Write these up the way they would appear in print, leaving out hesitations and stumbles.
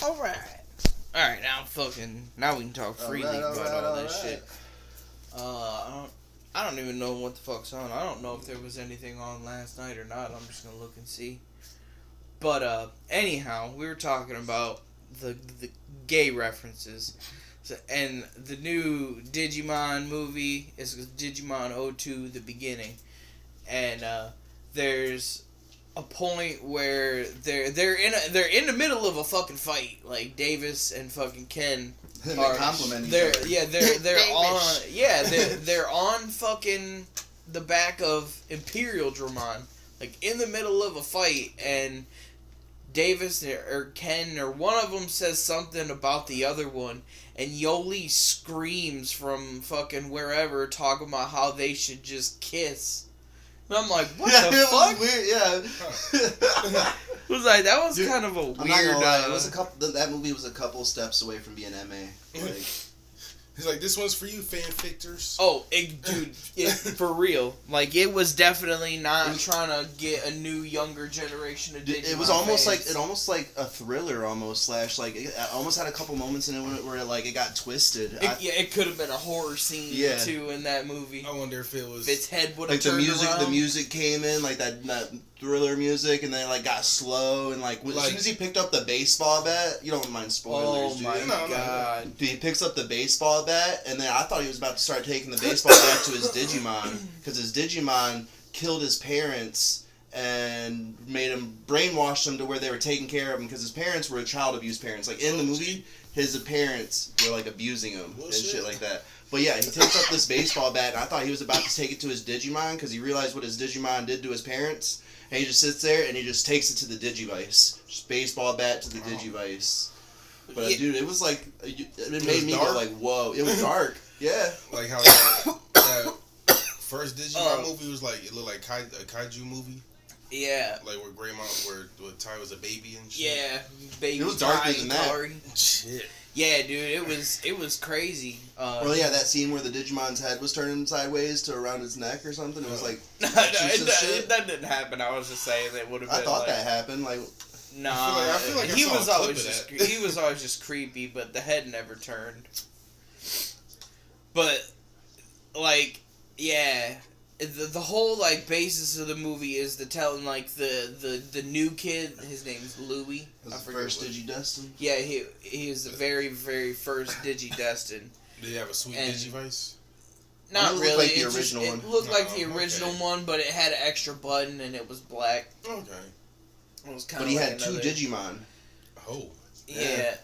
Alright. Alright, now we can talk freely about all this shit. I don't even know what the fuck's on. I don't know if there was anything on last night or not. I'm just gonna look and see. But, anyhow, we were talking about the gay references. So, and the new Digimon movie is Digimon O2 The Beginning. And, there's a point where they're in the middle of a fucking fight. Like, Davis and fucking Ken are complimenting each other. Yeah, they're on fucking the back of Imperial Dramon, like in the middle of a fight, and Davis or Ken or one of them says something about the other one, and Yoli screams from fucking wherever talking about how they should just kiss. And I'm like, what the fuck? Weird, yeah. It was like, that was kind of a weird. I'm not gonna lie, it was that movie was a couple steps away from being MA. Like, he's like, this one's for you, fanfictors. Oh, for real. Like, it was definitely not trying to get a new, younger generation of Digimon it was almost fans. like a thriller almost, / like, it almost had a couple moments in it where like, it got twisted. It could have been a horror scene, too, in that movie. I wonder if it was... If its head would have like, turned around. The music came in, like, that thriller music, and then it, like, got slow, and, like, as soon as he picked up the baseball bat, you don't mind spoilers, oh do my you? god. He picks up the baseball bat, and then I thought he was about to start taking the baseball bat to his Digimon, because his Digimon killed his parents and made him brainwash them to where they were taking care of him, because his parents were child abuse parents. Like, in the movie, his parents were, like, abusing him and shit like that. But yeah, he takes up this baseball bat, and I thought he was about to take it to his Digimon, because he realized what his Digimon did to his parents, and he just sits there, and he just takes it to the Digivice. Just baseball bat to the Digivice. But dude, it was like, it made me go like, whoa. It was dark. Yeah. Like how that first Digimon movie was like, it looked like a kaiju movie. Yeah. Like where Tai was a baby and shit. Yeah, baby. It was darker than that. Shit. Yeah, dude, it was crazy. Well, yeah, that scene where the Digimon's head was turning sideways to around his neck or something. It was like, that didn't happen. I was just saying that would have been. I thought that happened. Like, nah, I feel like he was always just creepy, but the head never turned. But, like, yeah, the whole like basis of the movie is the telling like the new kid. His name's Louie. was the first Digidestin. Yeah, he was the very very first Digidestin. Did he have a sweet Digivice? Not it really. Like the original one. It looked like the original one, but it had an extra button and it was black. Okay. It was kind but of. he like had two Digimon. Oh. Yeah.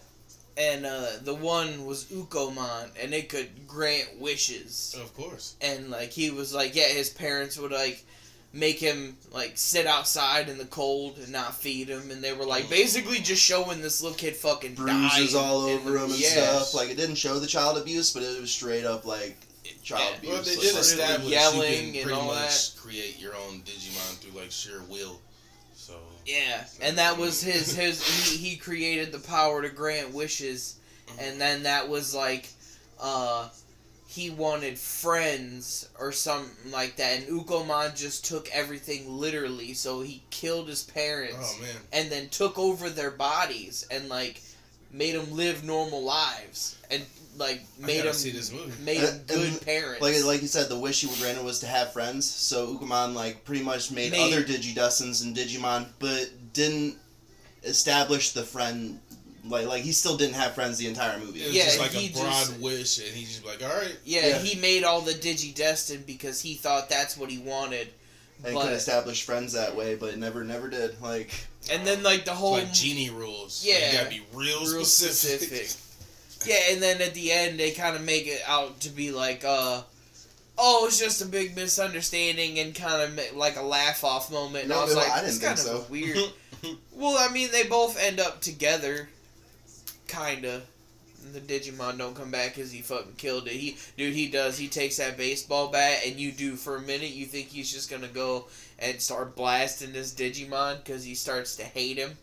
And the one was Ukomon, and it could grant wishes. Of course. And like he was like, yeah, his parents would like make him like sit outside in the cold and not feed him, and they were like basically just showing this little kid fucking bruises all over him and yes. stuff. Like, it didn't show the child abuse, but it was straight up like child abuse. Well, they did establish yelling you can and all pretty much that. create your own Digimon through like sheer will. So yeah, and that was his he created the power to grant wishes, and then that was like he wanted friends or something like that, and Ukomon just took everything literally, so he killed his parents and then took over their bodies and like made them live normal lives and like made them good parents. Like you said, the wish he granted was to have friends. So Ukomon like pretty much made other Digidestins and Digimon, but didn't establish the friend. Like he still didn't have friends the entire movie. It was just like a broad wish, and he just like, all right. Yeah, he made all the Digidestin because he thought that's what he wanted. And could establish friends that way, but never did. Like. And then like the whole like genie rules. Yeah, you gotta be real specific. Yeah, and then at the end they kind of make it out to be like, oh, it's just a big misunderstanding and kind of like a laugh off moment. And I was like, it's kind of weird. Well, I mean, they both end up together, kinda. The Digimon don't come back because he fucking killed it. He does. He takes that baseball bat, and you do for a minute. You think he's just gonna go and start blasting this Digimon because he starts to hate him.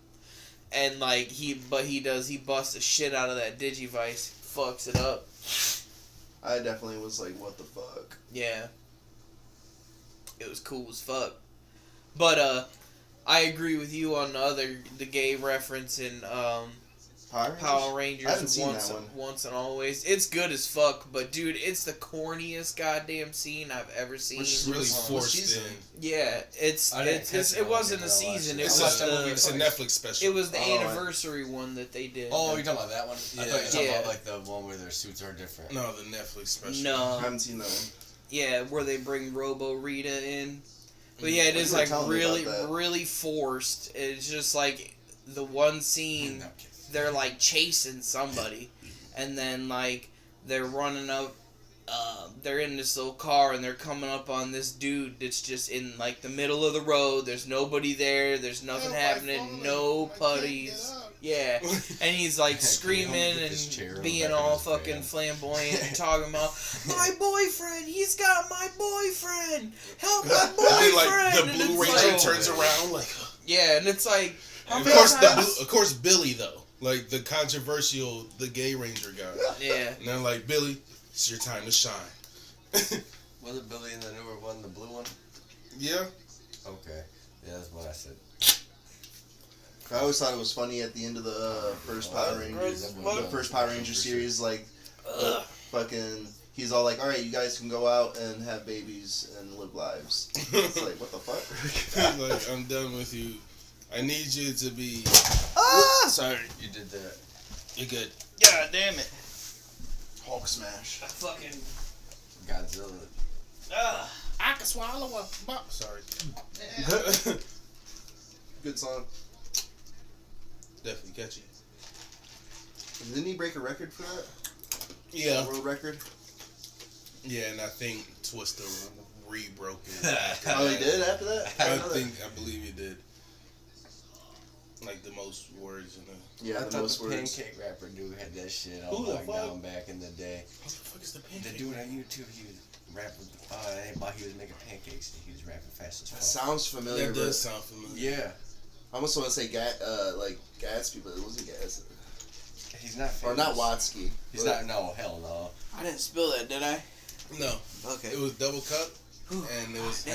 And like he busts the shit out of that Digivice, fucks it up. I definitely was like, what the fuck? Yeah. It was cool as fuck. But I agree with you on the gay reference in Power Rangers once and always. It's good as fuck, but dude, it's the corniest goddamn scene I've ever seen. Which is really forced in. Yeah, it wasn't a season. It's a Netflix special. It was the anniversary one that they did. Oh, you're talking about that one? Yeah. I thought you were talking about like the one where their suits are different. No, the Netflix special. No, I haven't seen that one. Yeah, where they bring Robo Rita in. But yeah, it is like really forced. It's just like the one scene. They're like chasing somebody, and then like they're running up. They're in this little car and they're coming up on this dude that's just in like the middle of the road. There's nobody there. There's nothing happening. No putties. Yeah, and he's like screaming and being all fucking flamboyant and talking about my boyfriend. He's got my boyfriend. Help my boyfriend. And like the Blue Ranger turns around like. Yeah, and it's like. Of course, Billy though. Like the controversial, the gay ranger guy. Yeah. And they're like, Billy, it's your time to shine. Was it Billy in the newer one, the blue one? Yeah. Okay. Yeah, that's what I said. I always thought it was funny at the end of the first Power Rangers, the first Power Ranger series, like, fucking, he's all like, all right, you guys can go out and have babies and live lives. It's like, what the fuck? Like, I'm done with you. I need you to be. Sorry. You did that. You're good. God damn it. Hulk smash. I fucking. Godzilla. I can swallow a. Sorry. Good song. Definitely catchy. Didn't he break a record for that? Yeah. World record? Yeah, and I think Twister re-broke it. Oh, he did after that? I believe he did. Like the most words in the. Yeah, the most words. Pancake rapper dude had that shit all locked down back in the day. What the fuck is the pancake? The dude on YouTube, he was rapping. He was making pancakes and he was rapping fast as fuck. That sounds familiar. That does sound familiar. Yeah. I almost want to say like Gatsby, but it wasn't Gatsby. He's not famous. Or not Watsky. He's not. No, hell no. I didn't spill that, did I? No. Okay. It was double cup, and it was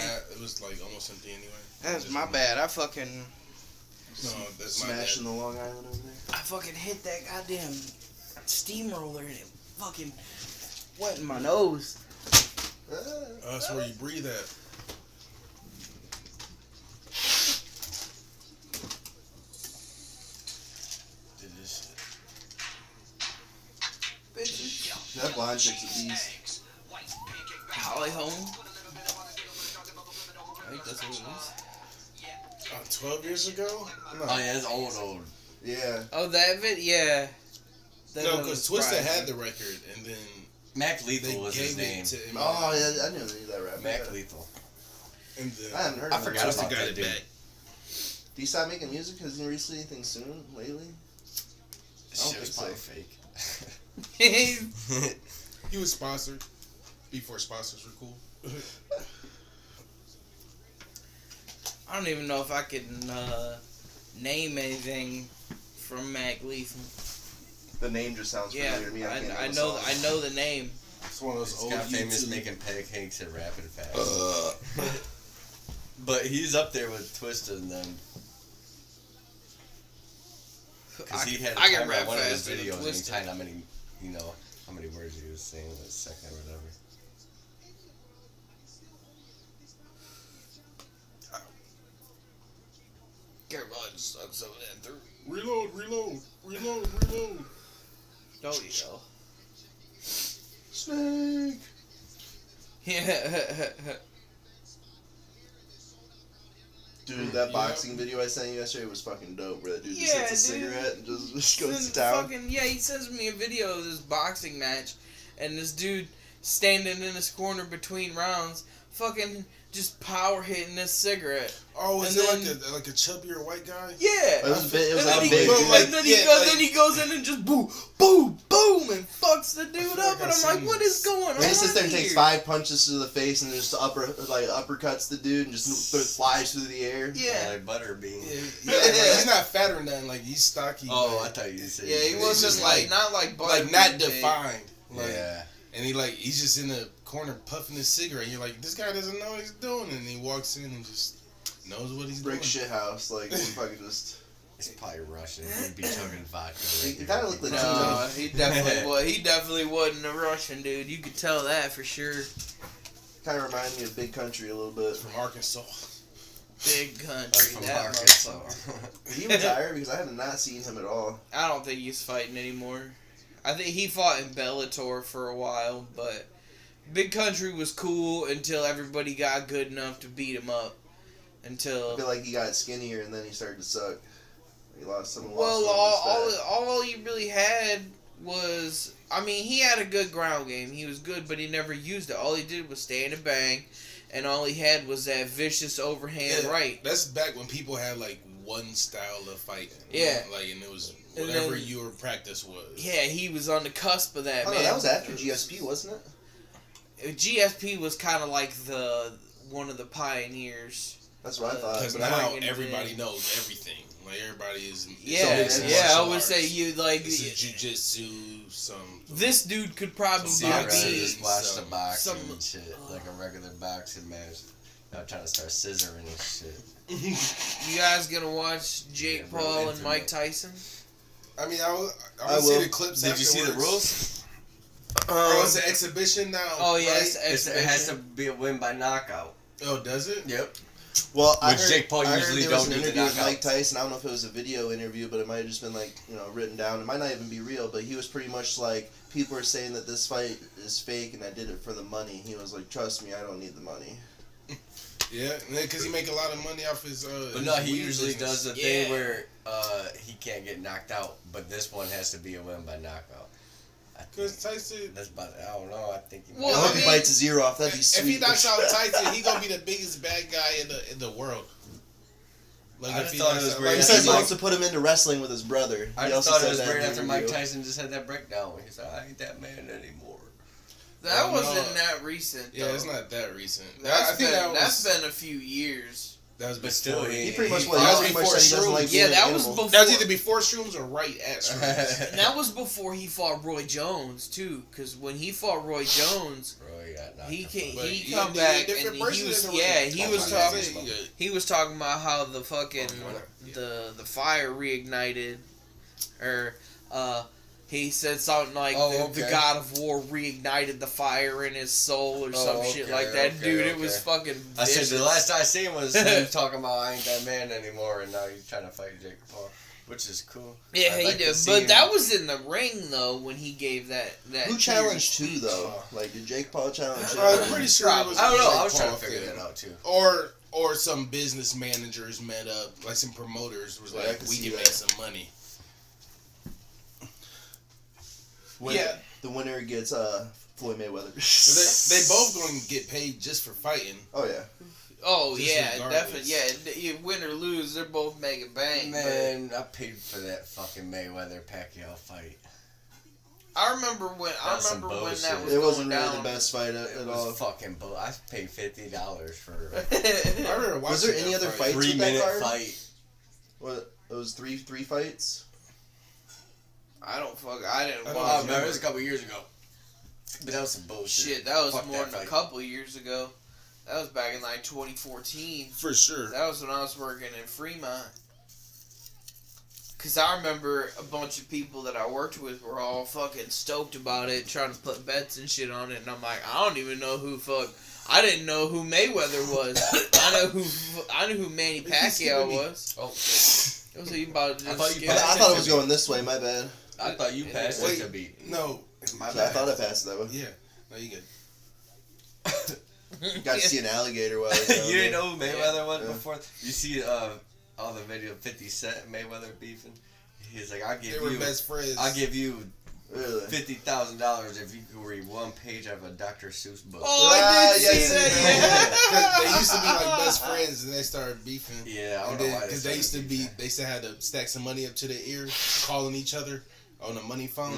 like almost empty anyway. That's my bad. I fucking. No, that's my bad. Smashing the Long Island over there. I fucking hit that goddamn steamroller and it fucking went in my nose. That's where you breathe at. Did this shit. Bitches. That blind chick's a beast. Holly home. I think that's what it was. 12 years ago? No. Oh yeah, it's old. Yeah. Oh, that yeah. No, because Twisted had the record, and then Mac Lethal was his name. Oh yeah, I knew that rap. Mac Lethal. And then I haven't heard. I forgot about that dude. back. Do you stop making music? Has he released anything soon lately? Shit was probably fake. He was sponsored before sponsors were cool. I don't even know if I can name anything from Mac Lethal. The name just sounds familiar to me. I know the name. It's one of those old got famous making pancakes at Rapid Fast. But he's up there with Twisted and them. Because he had a timer on one of his videos and he timed how many words he was saying in a second or whatever. Careful, I just sucked some of that through. Reload. Don't you know? Snake. Yeah. Dude, that boxing video I sent you yesterday was fucking dope. Where that dude just hits a cigarette and just goes to town. He sends me a video of this boxing match, and this dude standing in this corner between rounds, fucking just power hitting this cigarette. Oh, is it like a chubbier white guy? Yeah. It was like big. Like, then he goes in and just boom, boom, boom, and fucks the dude up. And I'm like, what is going on? He sits there and takes 5 punches to the face and just uppercuts the dude and just flies through the air. Yeah. Like Butterbean. Yeah. He's not fat or nothing. Like he's stocky. Oh, I thought you said. Yeah, he wasn't not like Butterbean. Like not defined. Like, yeah. And he's just in the corner puffing his cigarette. And you're like, this guy doesn't know what he's doing. And he walks in and just knows what he's doing. Brick shit house, like fucking just. It's probably Russian. He'd be chugging vodka. He kind of looked like no, he definitely was. He definitely wasn't a Russian dude. You could tell that for sure. Kind of reminded me of Big Country a little bit. From Arkansas. Big Country, that Arkansas. motherfucker. Did he retire? Because I have not seen him at all. I don't think he's fighting anymore. I think he fought in Bellator for a while, but Big Country was cool until everybody got good enough to beat him up. I feel like he got skinnier and then he started to suck. He lost some. Well, all he really had was, I mean, he had a good ground game. He was good, but he never used it. All he did was stand and bang, and all he had was that vicious overhand right. That's back when people had like one style of fighting. Yeah. Like, and it was whatever your practice was. Yeah, he was on the cusp of that, man. No, that was after GSP, wasn't it? GSP was kind of like one of the pioneers. That's what I thought. Because now everybody knows everything. Like, everybody is. I would say you like. This is jujitsu. This dude could probably be. Just watch the boxing and shit, like a regular boxing match. I'm trying to start scissoring and shit. You guys gonna watch Jake Paul and Mike Tyson? I mean, I will see the clips. Did you see the rules? It's an exhibition now. Oh yeah, right? It has to be a win by knockout. Oh, does it? Yep. Well, I heard, Jake Paul usually there was don't an need interview with knockouts. Mike Tyson. I don't know if it was a video interview, but it might have just been like, written down. It might not even be real, but he was pretty much like, people are saying that this fight is fake and I did it for the money. He was like, trust me, I don't need the money. Yeah, because he make a lot of money off his. But no, he usually does the thing where he can't get knocked out, but this one has to be a win by knockout. Because Tyson, that's about. I don't know. I think. I hope he bites his ear off. That'd be sweet. If he knocks out Tyson, he gonna be the biggest bad guy in the world. Like, I just thought it was great. He says he wants to put him into wrestling with his brother. I just thought it was great after Mike Tyson just had that breakdown. He's like, I ain't that man anymore. That wasn't that recent. Though. Yeah, it's not that recent. That's been a few years. That was but still, he pretty much said he doesn't like that was before. That was either before Shrooms or right at Shrooms. And that was before he fought Roy Jones too, because when he fought Roy Jones, he come back and he was talking about how the fucking the fire reignited, or he said something like the God of War reignited the fire in his soul or some shit like that. Dude, it was fucking vicious. I said the last I seen was him talking about I ain't that man anymore, and now he's trying to fight Jake Paul, which is cool. Yeah, he did. But that was in the ring, though, when he gave that Who challenged who, though? Like, did Jake Paul challenge him? I'm pretty sure it was I don't know. Jake I was Paul trying to figure that out, too. Or some business managers met up, like some promoters was like, we can make some money. The winner gets Floyd Mayweather. They both going to get paid just for fighting. Oh yeah. Oh just yeah, definitely. Yeah, you win or lose, they're both making bang. Man, I paid for that fucking Mayweather Pacquiao fight. I remember when that was it wasn't really the best fight at all. Fucking bull. I paid $50 for. I remember watching. Was there any other fights? 3-minute fight. What? It was three fights. I didn't watch. I remember it was a couple years ago. But that was some bullshit. Shit, that was more than a couple years ago. That was back in like 2014. For sure. That was when I was working in Fremont. Because I remember a bunch of people that I worked with were all fucking stoked about it, trying to put bets and shit on it. And I'm like, I don't even know I didn't know who Mayweather was. I knew who Manny Pacquiao was. Oh. It was even about to I thought it was going this way, my bad. I thought you passed it to be. No. My bad. I thought I passed it that way. Yeah. No, you good. Got to see an alligator while I was You didn't know who Mayweather was before? You see all the video of 50 Cent Mayweather beefing? He's like, they were best friends. I'll give you $50,000 if you could read one page of a Dr. Seuss book. Oh, I did see that. They used to be like best friends, and they started beefing. Yeah, I don't know why. Because they used to have to stack some money up to their ear, calling each other on a money phone.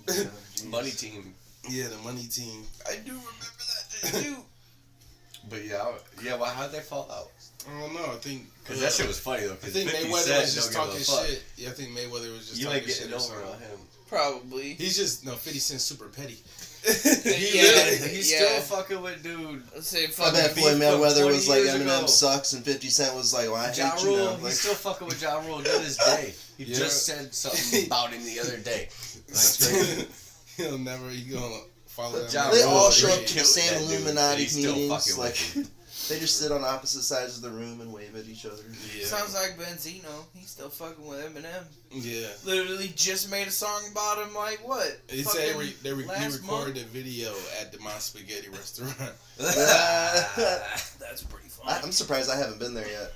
Mm-hmm. Money team. Yeah, the money team. I do remember that too. But yeah. Well, how'd they fall out? I don't know. I think because that shit was funny though. I think Mayweather was just talking shit. Yeah, I think Mayweather was just talking shit. Over on him. Probably. He's just 50 Cent's super petty. He's still fucking with dude. I bet Floyd Mayweather was like Eminem sucks, and 50 Cent was like, well, I hate you now. He's still fucking with Ja Rule to this day. He just said something about him the other day. He'll never. He gonna follow that. They all show up to the same Illuminati meetings. Like they just sit on opposite sides of the room and wave at each other. Yeah. Sounds like Benzino. He's still fucking with Eminem. Yeah. Literally just made a song about him. Like what? He said he recorded a video at the My Spaghetti restaurant. That's pretty funny. I'm surprised I haven't been there yet.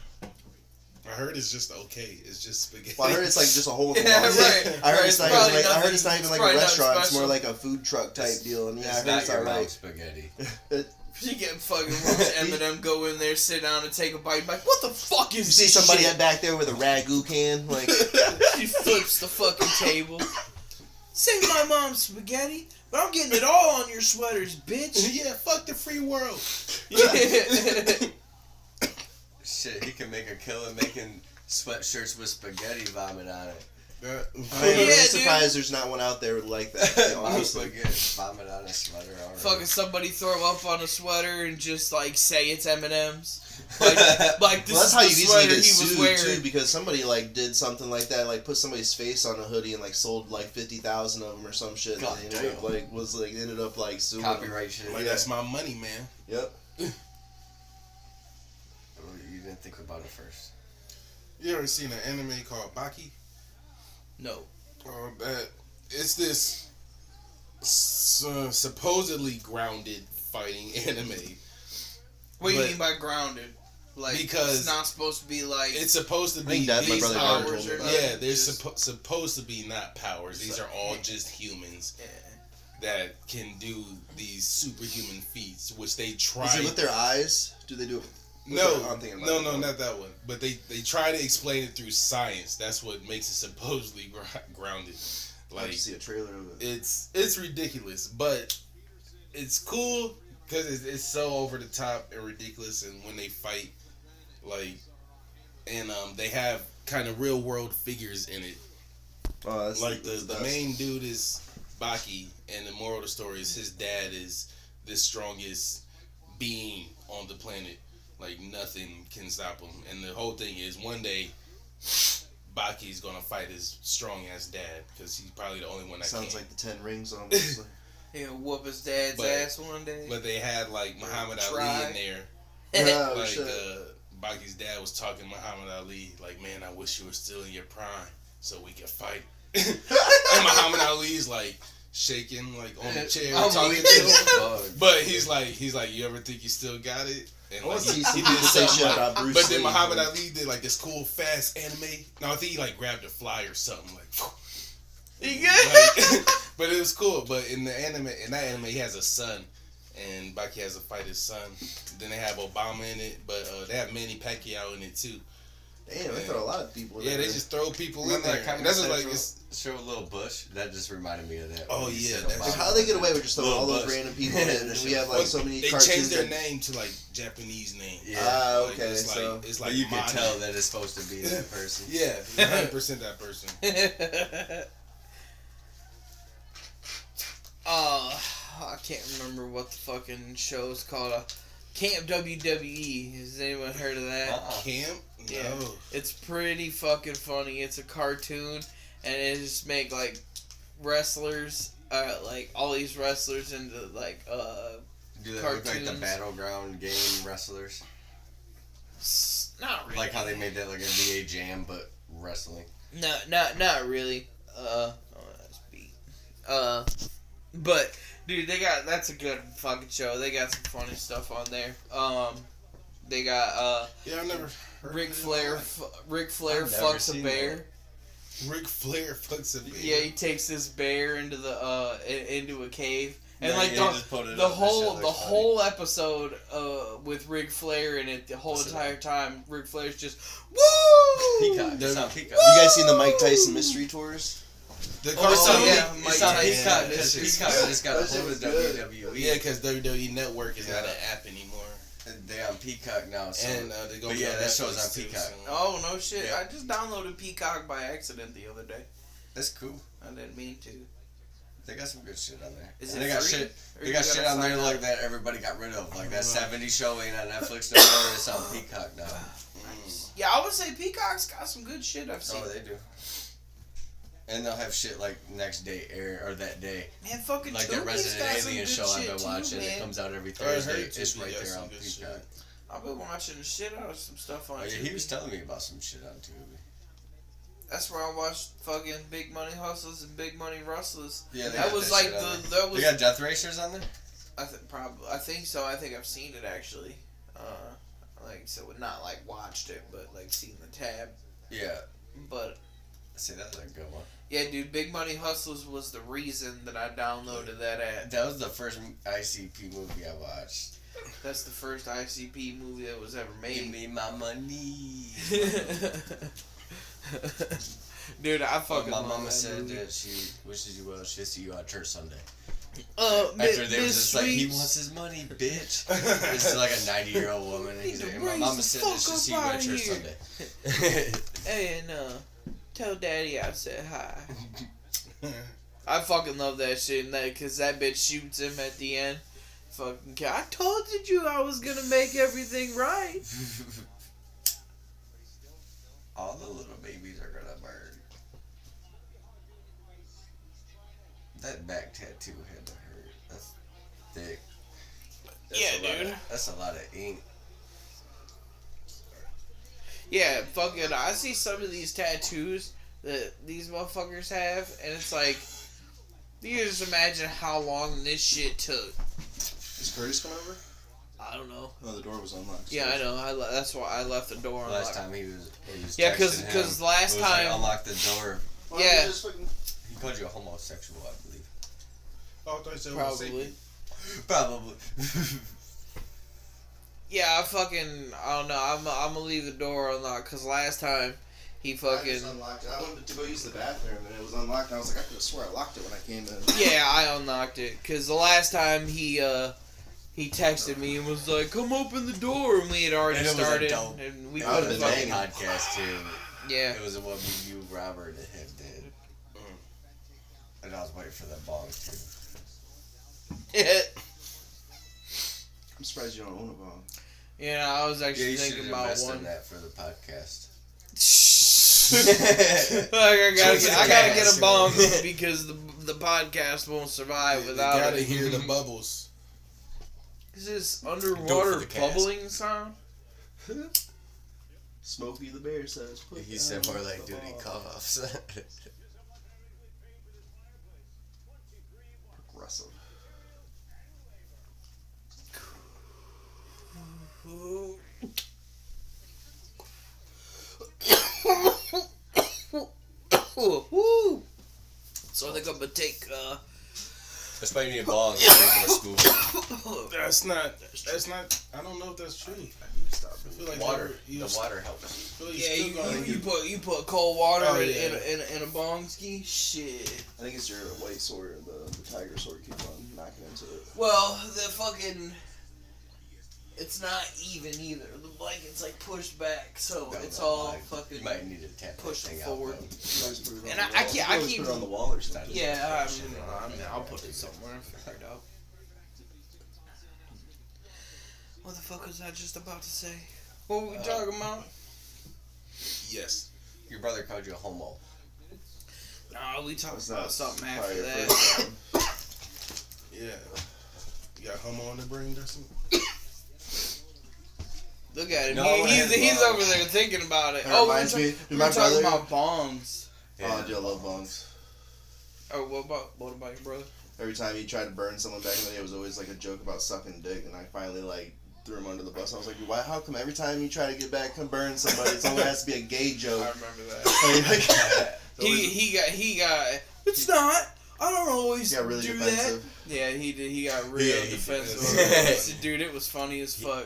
I heard it's just okay. It's just spaghetti. Well, I heard it's like just a whole. Yeah, right. I heard it's not even like. I heard it's not even like a restaurant. It's more like a food truck type deal. And yeah, I heard it's alright. Spaghetti. You get fucking watch Eminem go in there, sit down, and take a bite. Like, what the fuck is? You see somebody back there with a ragu can, like he flips the fucking table. Save my mom's spaghetti, but I'm getting it all on your sweaters, bitch. Yeah, fuck the free world. Shit, he can make a killing making sweatshirts with spaghetti vomit on it. I'm surprised there's not one out there like that. Honestly, vomit on a sweater. Fucking somebody throw up on a sweater and just like say it's Eminem's. Like this well, that's how you usually get sued too, because somebody like did something like that, like put somebody's face on a hoodie and like sold like 50,000 of them or some shit. God and ended up like suing. Copyright shit. Like that's my money, man. Yep. You didn't think about it first. You ever seen an anime called Baki? No. That it's this supposedly grounded fighting anime. What do you mean by grounded? Like because it's not supposed to be like it's supposed to be these powers. Yeah, they're supposed to be not powers. These are all just humans that can do these superhuman feats, which they try. Is it with their eyes? Do they do it? No, not that one. But they try to explain it through science. That's what makes it supposedly grounded. Like, I see a trailer of it. It's ridiculous, but it's cool because it's so over the top and ridiculous. And when they fight, like, and they have kind of real world figures in it. Oh, that's like the main dude is Baki, and the moral of the story is his dad is the strongest being on the planet. Like, nothing can stop him. And the whole thing is, one day, Baki's gonna fight his strong-ass dad, because he's probably the only one that Sounds can. like the 10 Rings, almost. He'll whoop his dad's ass one day. But they had, like, Muhammad Ali in there. Oh, like, shit. Baki's dad was talking to Muhammad Ali, like, man, I wish you were still in your prime, so we could fight. And Muhammad Ali's, like, shaking, like, on the chair, talking to him. But he's like, you ever think you still got it? And like, he did something like, but then Muhammad Ali did like this cool fast anime. No, I think he like grabbed a fly or something like. But it was cool. But in that anime, he has a son, and Baki has to fight his son. Then they have Obama in it, but they have Manny Pacquiao in it too. Damn, they throw a lot of people in there. Yeah, they just throw people in there. And that's just like show a little Bush. That just reminded me of that. Oh yeah, how do they get away with just throwing all those random people in? And we have like so many. They changed their name to like Japanese name. Yeah. Like, okay. It's like you can tell that it's supposed to be that person. Yeah, 100% that person. I can't remember what the fucking show's called. Camp WWE. Has anyone heard of that? Camp? No. Yeah. It's pretty fucking funny. It's a cartoon, and it just make like wrestlers, like all these wrestlers into like do they look like the Battleground game wrestlers? Not really. Like how they made that like NBA Jam, but wrestling. No, not really. Oh, that's beat. But dude, that's a good fucking show. They got some funny stuff on there. They got yeah, I never. Ric Flair fucks a bear. Ric Flair fucks a bear. Yeah, he takes this bear into a cave, and like the whole episode with Ric Flair in it, the whole entire time, Ric Flair's just woo. Peacock. You guys seen the Mike Tyson mystery tours? He's got a hold of WWE. Yeah, because WWE Network is not an app anymore. they on Peacock now. So. And they go. But yeah, that show's on Peacock. So. Oh no shit! Yeah. I just downloaded Peacock by accident the other day. That's cool. I didn't mean to. They got some good shit on there. Is and it they got free? shit. Or They got shit on there like that everybody got rid of. Like that 70s show ain't on Netflix no more. It's on Peacock now. Yeah, I would say Peacock's got some good shit I've seen. Oh, they do. And they'll have shit like next day air or that day. Man, fucking like that Tubi's Resident got some Alien good show I've shit been watching. too, It man. comes out every I heard Thursday. Tubi It's right got there some on good Peacock. shit. I've been watching the shit out of some stuff on Oh, yeah, Tubi. he was telling me about some shit on Tubi. That's where I watched fucking Big Money Hustlers and Big Money Rustlers. Yeah, they that got was that like shit on the there. that was. They got Death Racers on there. I think so. I think I've seen it actually. Like so, not like watched it, but like seen the tab. Yeah. But See, that's a good one. yeah, dude, Big Money Hustlers was the reason that I downloaded that ad. That was the first ICP movie I watched. That's the first ICP movie that was ever Give made. me my money. Dude, I fucking My love mama that said movie. that she wishes you well. She'll see you at church Sunday. After After they was just like, he wants his money, bitch. It's like a 90-year-old woman. And, and my mama said that she'll see you at church Sunday. Hey, and tell Daddy I said hi. I fucking love that shit, and that because that bitch shoots him at the end. Fucking, I told you I was gonna make everything right. All the little babies are gonna burn. That back tattoo had to hurt. That's thick. Yeah, dude. That's a lot of ink. Yeah, fucking, I see some of these tattoos that these motherfuckers have, and it's like, you can just imagine how long this shit took. Does Curtis come over? I don't know. No, the door was unlocked. Yeah, I know. That's why I left the door unlocked. Last time he was yeah, because last time unlock the door. Yeah. He called you a homosexual, I believe. Oh, I thought you said probably. Probably. Yeah, I don't know. I'm gonna leave the door unlocked because last time he fucking. I just unlocked it. I went to go use the bathroom and it was unlocked. And I was like, I could have swore I locked it when I came in. Yeah, I unlocked it because the last time he texted me and was like, "Come open the door," and we had already started. And we That would've been a banging. podcast too. Yeah. It was what me, you, Robert, and him did. And I was waiting for that bong too. I'm surprised you don't own a bong. Yeah, I was actually you thinking should about invest one. in that for the podcast. I gotta get a bong because the podcast won't survive without you gotta it. hear the bubbles. Is this underwater the cast. bubbling sound? Smokey the Bear says. He said more like duty coughs. Aggressive. Woo! So I think I'm gonna take That's why you need a bong to make more smooth. That's not. I don't know if that's true. I feel like Water. you The water helps. I feel like yeah, still gonna- you put cold water Oh, in, yeah. in a bong ski. Shit. I think it's your white sword, the tiger sword keep on knocking into it. Well, the fucking. It's not even either. The blanket's like pushed back, so it's all fucking. You might need to tap push that thing forward. out. And And I keep put it on the wall or something. Yeah, I'll put it somewhere and figure it out. What the fuck was I just about to say? What were we talking about? Yes. Your brother called you a homo. Nah, we talked That's about not something probably after your that. first time. Yeah. You got homo on the brain, Dustin? Look at him. No, I he's had over there thinking about it. That reminds me. We My were talking brother. about bongs. Oh, dude, I love bongs. Oh, what about your brother? Every time he tried to burn someone back in the day, it was always like a joke about sucking dick, and I finally like threw him under the bus. I was like, why? How come every time you try to get back, come burn somebody, it's always has to be a gay I joke? remember that. he got. It's not. I don't always He got really do defensive. that. Yeah, he did. He got real Yeah, he defensive. Dude, it was funny as fuck.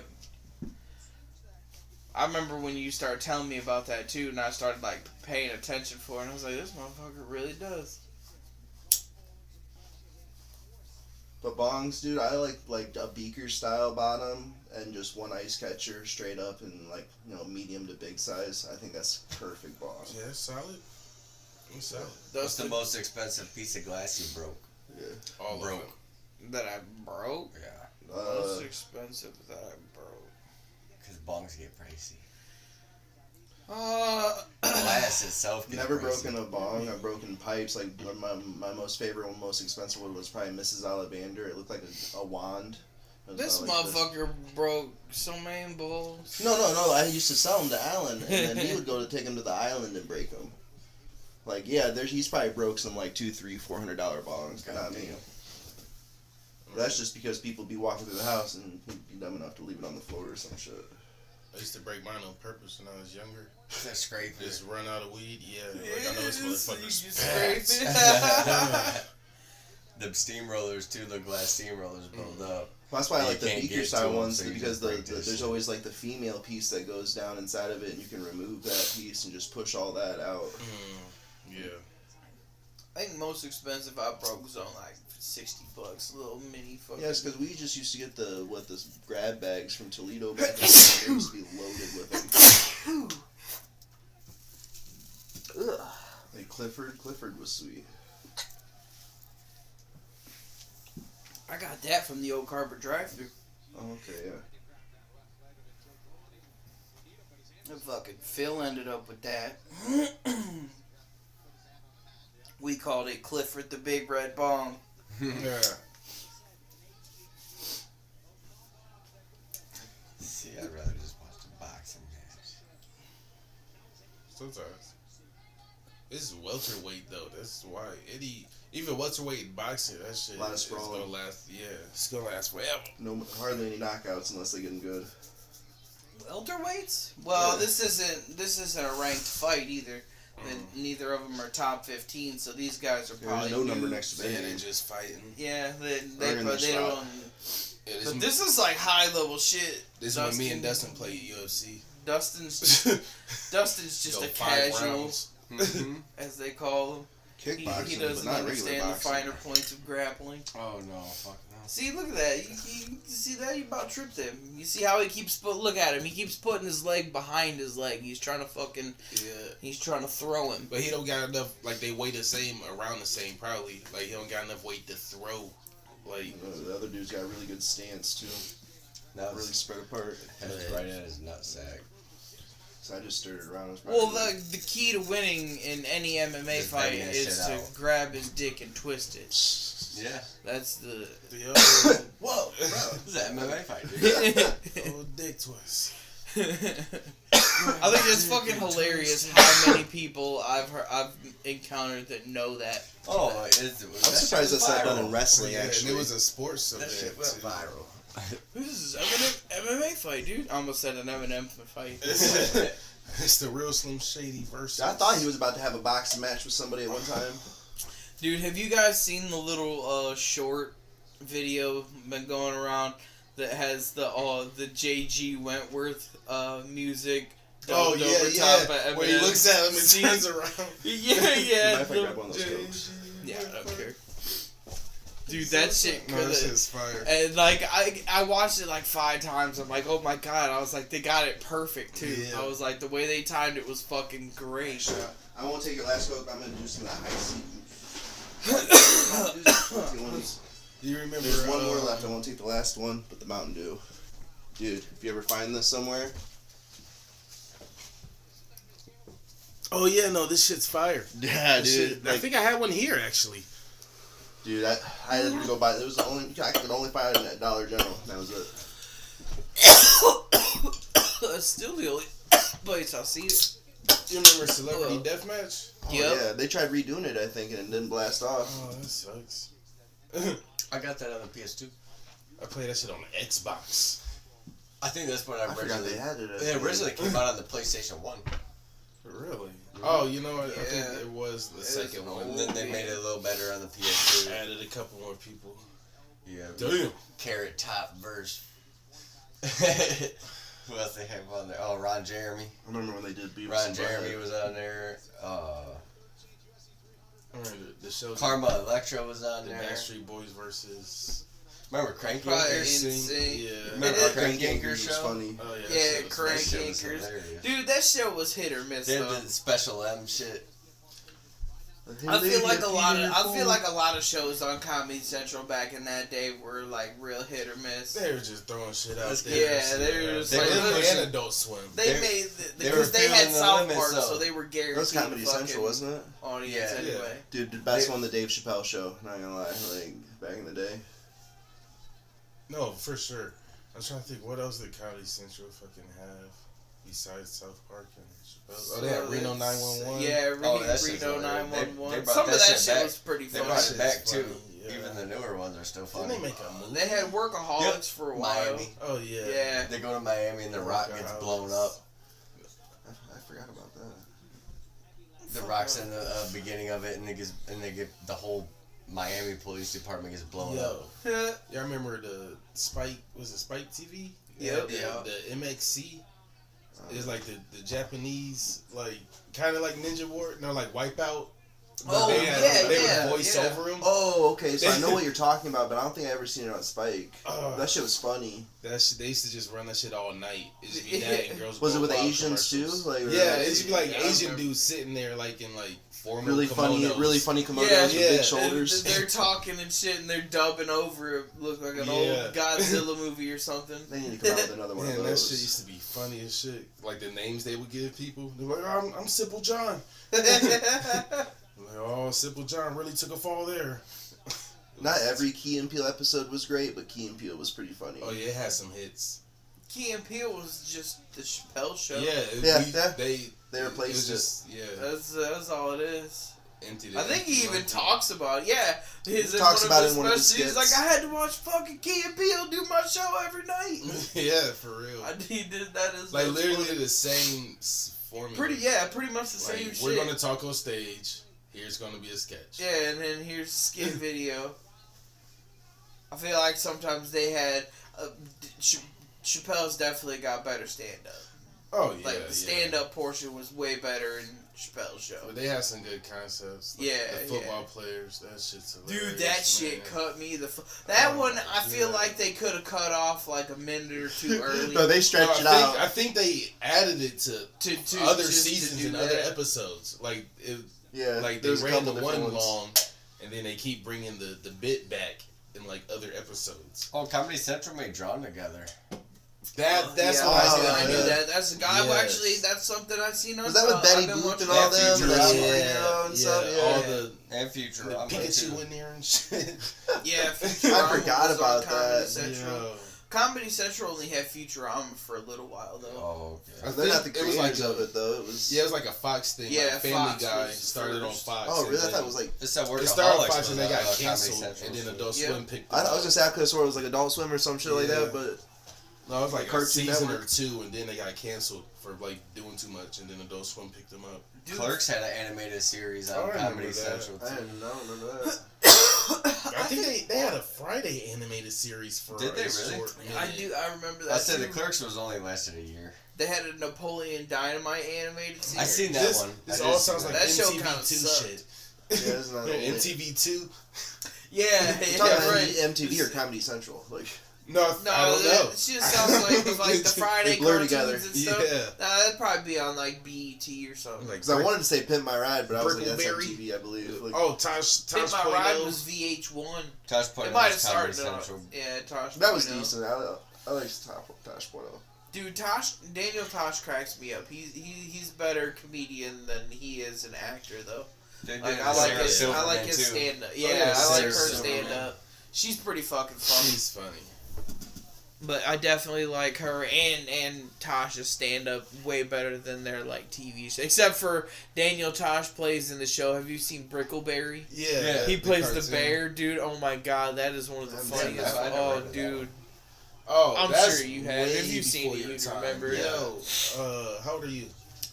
I remember when you started telling me about that too, and I started like paying attention for it, and I was like, this motherfucker really does. But bongs, dude, I like a beaker style bottom and just one ice catcher straight up and like, you know, medium to big size. I think that's perfect bong. Yeah, it's solid. It's solid. What's the most expensive piece of glass you broke? Yeah. All broke. That I broke? Yeah. Most expensive that I broke. Because bongs get pricey. Glass itself. Never broken a bong. I've broken pipes. Like my most favorite one, most expensive one was probably Mrs. Ollivander. It looked like a wand. This motherfucker broke so many bowls. No. I used to sell them to Alan, and then he would go to take them to the island and break them. Like, yeah, he's probably broke some like $200, $300, $400 bongs. Not me. That's just because people be walking through the house and he'd be dumb enough to leave it on the floor or some shit. I used to break mine on purpose when I was younger. That scrape. Just run out of weed. Yeah, like I know this motherfucker's scrape it. The steamrollers too, the glass steamrollers build up. Well, that's why I like the beaker style ones, because there's always like the female piece that goes down inside of it, and you can remove that piece and just push all that out. Yeah. I think most expensive I broke was on like $60, little mini fucking. Yes, because we just used to get the grab bags from Toledo back in the day. They used to be loaded with them. Ugh. Like Clifford was sweet. I got that from the old Carver drive-thru. Oh, okay, yeah. And fucking Phil ended up with that. We called it Clifford the Big Red Bong. Yeah. See, I'd rather just watch the boxing match. Sometimes. It's welterweight though. That's why even welterweight boxing, that shit. A lot of is sprawling. gonna last. Yeah, it's gonna last forever. No, hardly any knockouts unless they're getting good. Welterweights? Well, yeah. This isn't a ranked fight either. Neither of them are top 15, so these guys are probably no number next to them. Yeah, they're just fighting. Yeah, they don't. Yeah, but this is like high level shit. This is when me and Dustin played UFC. Dustin's just a casual, as they call him. Kickboxing, he doesn't understand the finer points of grappling. Oh no, fuck no. See, look at that. You see that? You about tripped him. You see how he keeps look at him. He keeps putting his leg behind his leg. He's trying to fucking he's trying to throw him. But he don't got enough. Like they weigh the same, around the same probably. Like he don't got enough weight to throw. Like the other dude's got a really good stance too. Not really spread apart. Head's right at his nutsack. So I just stirred it around. Well, the key to winning in any MMA fight is to grab his dick and twist it. Yeah. That's the whoa, bro. This is an MMA fight, dude. Oh, dick twist. I think it's fucking hilarious how many people I've encountered that know that. Oh, I'm surprised that's not done in wrestling. Yeah, actually, and it was a sports event. That shit went viral. This is MMA fight, dude. I almost said an Eminem fight. It's the real Slim Shady versus. I thought he was about to have a boxing match with somebody at one time. Dude, have you guys seen the little short video been going around that has the J.G. Wentworth music? Oh yeah. Where he looks at him and turns around. Yeah. Might grab one of those cokes. Yeah, I don't care. Dude, that shit. No, that shit's fire. And like I watched it like 5 times. I'm like, oh my god. I was like, they got it perfect too. Yeah. I was like, the way they timed it was fucking great. I won't take your last coke. I'm gonna do some of that high seat. Do you remember? There's one more left. I won't take the last one, but the Mountain Dew. Dude, if you ever find this somewhere. Oh yeah, no, this shit's fire. Yeah, dude. I think I had one here actually. Dude, I had to go buy. It was I could only find it at Dollar General. And that was it. That's still the only place I see it. You remember Celebrity Deathmatch? Oh, yeah, they tried redoing it, I think, and it didn't blast off. Oh, that sucks. I got that on the PS2. I played that shit on the Xbox. I think that's what I originally. They had it. It originally came out on the PlayStation 1. Really? Oh, you know what? I think it was the second one. And then they made it a little better on the PS2. Added a couple more people. Yeah. Damn. Carrot Top verse. Who else they have on there? Oh, Ron Jeremy. I remember when they did Beavis Ron Jeremy was on there. The show. Karma Electra was on the there. Backstreet Boys versus Remember Crank Yankers? Yeah. Remember our Crank Yankers show? Funny. Oh, Yeah, Crank Yankers. Dude, that show was hit or miss. They though. did the Special M shit. I feel like a lot of shows on Comedy Central back in that day were like real hit or miss. They were just throwing shit out there. Yeah, they were just like and Adult Swim. They made because they had South Park, so they were guaranteed. That was Comedy Central, wasn't it? Audience anyway. Dude, the best one, the Dave Chappelle show. Not gonna lie, like back in the day. No, for sure. I'm trying to think what else did Comedy Central fucking have besides South Park and Chappelle. Oh, they had Reno 911. Yeah, Reno 911. Some of that shit was pretty funny. They brought it back too. Yeah. Even the newer ones are still funny. Didn't they make a movie? They had Workaholics for a while. Miami. Oh yeah. Yeah. They go to Miami and the Rock gets blown up. I forgot about that. The Rock's in the beginning of it, and they get the whole Miami Police Department gets blown up. Y'all remember the Spike? Was it Spike TV? Yep. The MXC. It's like the Japanese, like kind of like Ninja War, no, like Wipeout. Oh, they would voice over him. Oh, okay. So I know what you're talking about, but I don't think I ever seen it on Spike. That shit was funny. That shit, they used to just run that shit all night. It just be that and girls. Was it with Asians too? Like, yeah, it used to be like Asian dudes sitting there like in like formal really kimonos. funny kimonos with big shoulders. They're talking and shit, and they're dubbing over it. Look like an old Godzilla movie or something. They need to come out with another one of those. That shit used to be funny as shit. Like the names they would give people. They're like, I'm Simple John. Like, oh, Simple John really took a fall there. Not every Key and Peele episode was great, but Key and Peele was pretty funny. Oh yeah, it had some hits. Key and Peele was just the Chappelle show. They replaced it. Yeah, that's all it is. Emptied I think he even talks about it. Yeah, he talks about it in one of his skits. He's like, I had to watch fucking Key and Peele do my show every night. Yeah, for real. He did that as like literally the same formula. Pretty much the same shit. We're gonna talk on stage. Here's gonna be a sketch. Yeah, and then here's a skit video. I feel like sometimes they had Chappelle's definitely got better stand up. Oh yeah, like the stand up portion was way better in Chappelle's show. But they had some good concepts. Like the football players, that shit's hilarious. Dude, that shit cut me one. I feel like they could have cut off like a minute or two early. No, they stretched it out. I think they added it to other seasons and other episodes. Like it. Yeah, like they ran the one long, and then they keep bringing the bit back in like other episodes. Oh, Comedy Central made Drawn Together. That's I knew that. That's a guy who actually. That's something I've seen on. Was that with Betty Boop and all them? And Future. The Pikachu in there and shit. Yeah, I forgot about that. Comedy Central only had Futurama for a little while though. Oh, okay. They're not the creators of it though. It was it was like a Fox thing. Yeah, like Family Guy started on Fox. Oh, really? I thought it was like it started on Fox and they got canceled, and then Adult Swim picked. I was gonna say I could have sworn it was like Adult Swim or some shit like that, but no, it was like a season or two, and then they got canceled for like doing too much, and then Adult Swim picked them up. Clerks had an animated series on Comedy Central. I don't remember that. I think they had a Friday animated series for. Did they really? I remember that. I said the Clerks was only lasted a year. They had a Napoleon Dynamite animated series. I seen that one. This all sounds like that show MTV2 shit. Yeah, it's not MTV2. Yeah, right. MTV or Comedy Central, like. No, I don't know. It just sounds like the Friday blur cartoons together. And stuff. Yeah. That'd probably be on like BET or something. Because I wanted to say Pimp My Ride, but I was like, that's MTV, I believe. Like, Tosh Pimp My Ride was VH1. Tosh Point. It might have started on. Yeah, Tosh. That was decent. I like Tosh Point. Dude, Daniel Tosh cracks me up. He's a better comedian than he is an actor, though. Like, I like his stand up. Yeah, I like her stand up. She's pretty fucking funny. She's funny. But I definitely like her and Tasha's stand up way better than their like TV show. Except for Daniel Tosh plays in the show. Have you seen Brickleberry? Yeah. He plays the bear, dude. Oh my god, that is one of the funniest. Oh, dude. Oh, I'm sure you have. If you've seen it, you remember it. Yo, how old are you?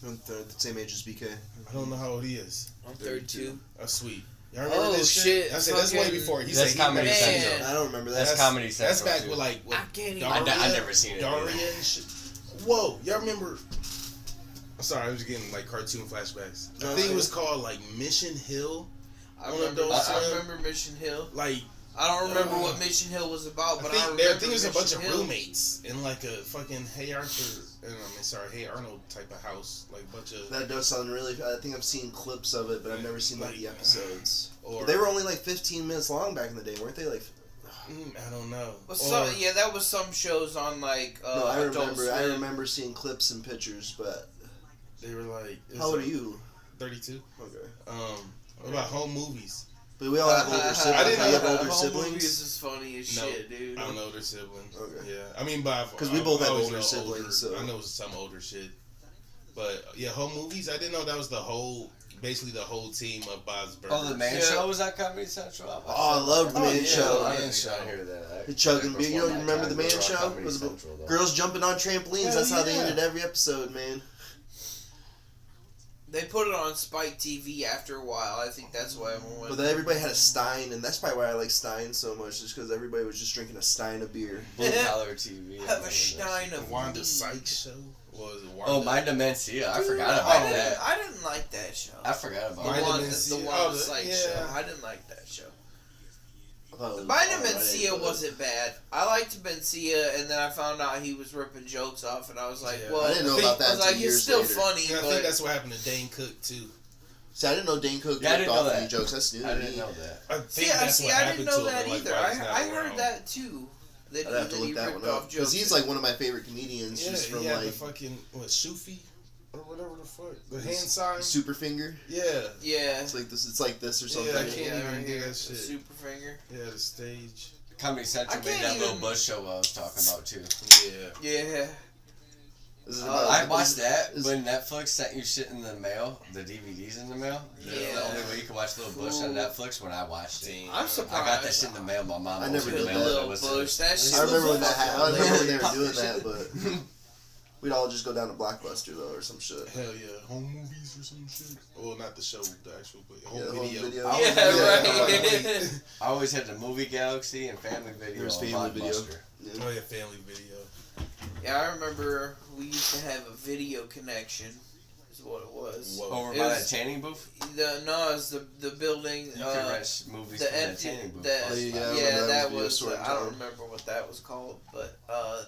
I'm the same age as BK. I don't know how old he is. I'm 32. Oh, sweet. Y'all remember this shit? I said that's way before. That's Comedy Central. I don't remember that. That's Comedy Central. That's back with like I never seen it. Daria and shit. Whoa, y'all remember? I'm sorry, I was getting like cartoon flashbacks. I think it was called like Mission Hill. I remember Mission Hill. Like I don't remember what Mission Hill was about, but I think there's a bunch of roommates in like a fucking Hey Arnold type of house, like a bunch of. That does sound really. I think I've seen clips of it, but I've never seen like the episodes. Or they were only like 15 minutes long back in the day, weren't they? Like. I don't know. But that was some shows on like. No, I remember seeing clips and pictures, but. They were like. How old are you? 32. Okay. What about home movies? But we all have older siblings. I didn't know you have older home siblings. Movies is funny as shit, dude. I don't know older siblings. Okay. Yeah, I mean, because we both have older siblings. So. I know some older shit, but yeah, home movies. I didn't know that was basically the whole team of Bob's Burgers. Oh, the Man Show was that Comedy Central? I loved the Man Show. I didn't hear that. The chugging beer. You don't remember the Man Show? It was girls jumping on trampolines. That's how they ended every episode, man. They put it on Spike TV after a while. I think that's why everyone went. But then everybody had a Stein, and that's probably why I like Stein so much, just because everybody was just drinking a Stein of beer. Blue Collar TV. Have a Stein of Wanda Sykes show. Was it Wanda? Oh, My Demencia. I forgot about that. I didn't like that show. I forgot about the Wanda Sykes show. I didn't like that show. Biden Mencia wasn't bad. I liked Mencia, and then I found out he was ripping jokes off, and I was like, well, I didn't know about that. I was like, he's still later. funny. Yeah, I think that's what happened to Dane Cook too. See, I didn't know Dane Cook ripped off any jokes. That's new. I didn't know that. I didn't know that either. I heard that too. I'd have to look that one up because he's like one of my favorite comedians. Yeah, just from he had like the fucking Shufi or whatever the fuck, the hand sign, super finger. Yeah. It's like this. It's like this or something. Yeah, I can't even do that shit. Super finger. Yeah, the stage. Comedy Central made that little Bush show I was talking about too. Yeah. I watched that when Netflix sent you shit in the mail, the DVDs in the mail. Yeah. The only way you can watch Little Bush on Netflix when I watched it. I'm surprised. I got that shit in the mail. My mom I never did Little Bush. That shit. I remember when that happened. I remember when they were doing that, but we'd all just go down to Blockbuster though, or some shit. Hell yeah, home movies or some shit. Well, not the show, the actual, but home video. Right. I always had the Movie Galaxy and Family Video. There's Family Video. Yeah. Oh yeah, Family Video. Yeah, I remember we used to have a video connection. Is what it was. Whoa. Over by that tanning booth? It was the building. You could rent movies from that tanning booth. That was. I don't remember what that was called, but